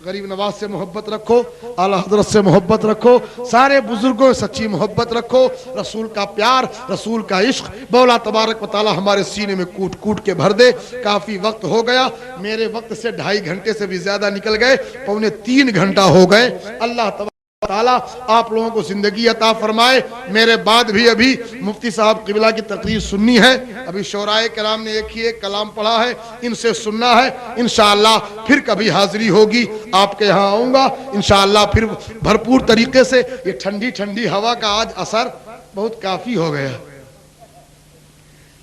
غریب نواز سے محبت رکھو، اعلیٰ حضرت سے محبت رکھو، سارے بزرگوں سے سچی محبت رکھو، رسول کا پیار، رسول کا عشق مولا تبارک و تعالی ہمارے سینے میں کوٹ کوٹ کے بھر دے۔ کافی وقت ہو گیا، میرے وقت سے 2.5 گھنٹے سے بھی زیادہ نکل گئے، 2.75 گھنٹہ ہو گئے۔ اللہ تبارک تعالیٰ آپ لوگوں کو زندگی عطا فرمائے۔ میرے بعد بھی ابھی مفتی صاحب قبلہ کی تقریر سننی ہے، ابھی شورائے کرام نے ایک کلام پڑھا ہے، ان سے سننا ہے۔ انشاءاللہ پھر کبھی حاضری ہوگی، آپ کے ہاں آؤں گا انشاءاللہ پھر بھرپور طریقے سے۔ یہ ٹھنڈی ٹھنڈی ہوا کا آج اثر بہت کافی ہو گیا،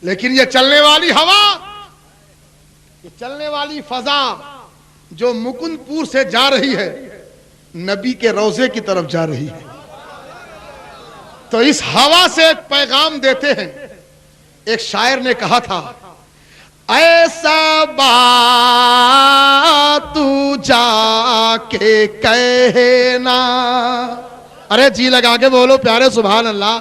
لیکن یہ چلنے والی ہوا، یہ چلنے والی فضا جو مکند پور سے جا رہی ہے نبی کے روضے کی طرف جا رہی ہے. تو اس ہوا سے ایک پیغام دیتے ہیں. ایک شاعر نے کہا تھا ایسا بات تو جا کے کہنا. ارے جی لگا کے بولو پیارے سبحان اللہ.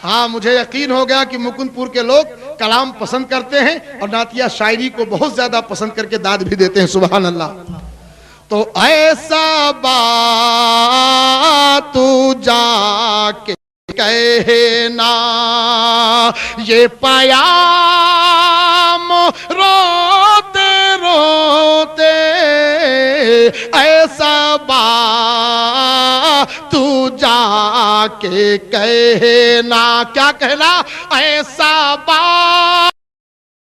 ہاں مجھے یقین ہو گیا کہ مکند پور کے لوگ کلام پسند کرتے ہیں اور نعتیہ شاعری کو بہت زیادہ پسند کر کے داد بھی دیتے ہیں. سبحان اللہ. تو ایسا بات تو جا کے کہنا یہ پیام روتے روتے ایسا بات تو جا کے کہنا. کیا کہنا؟ ایسا بات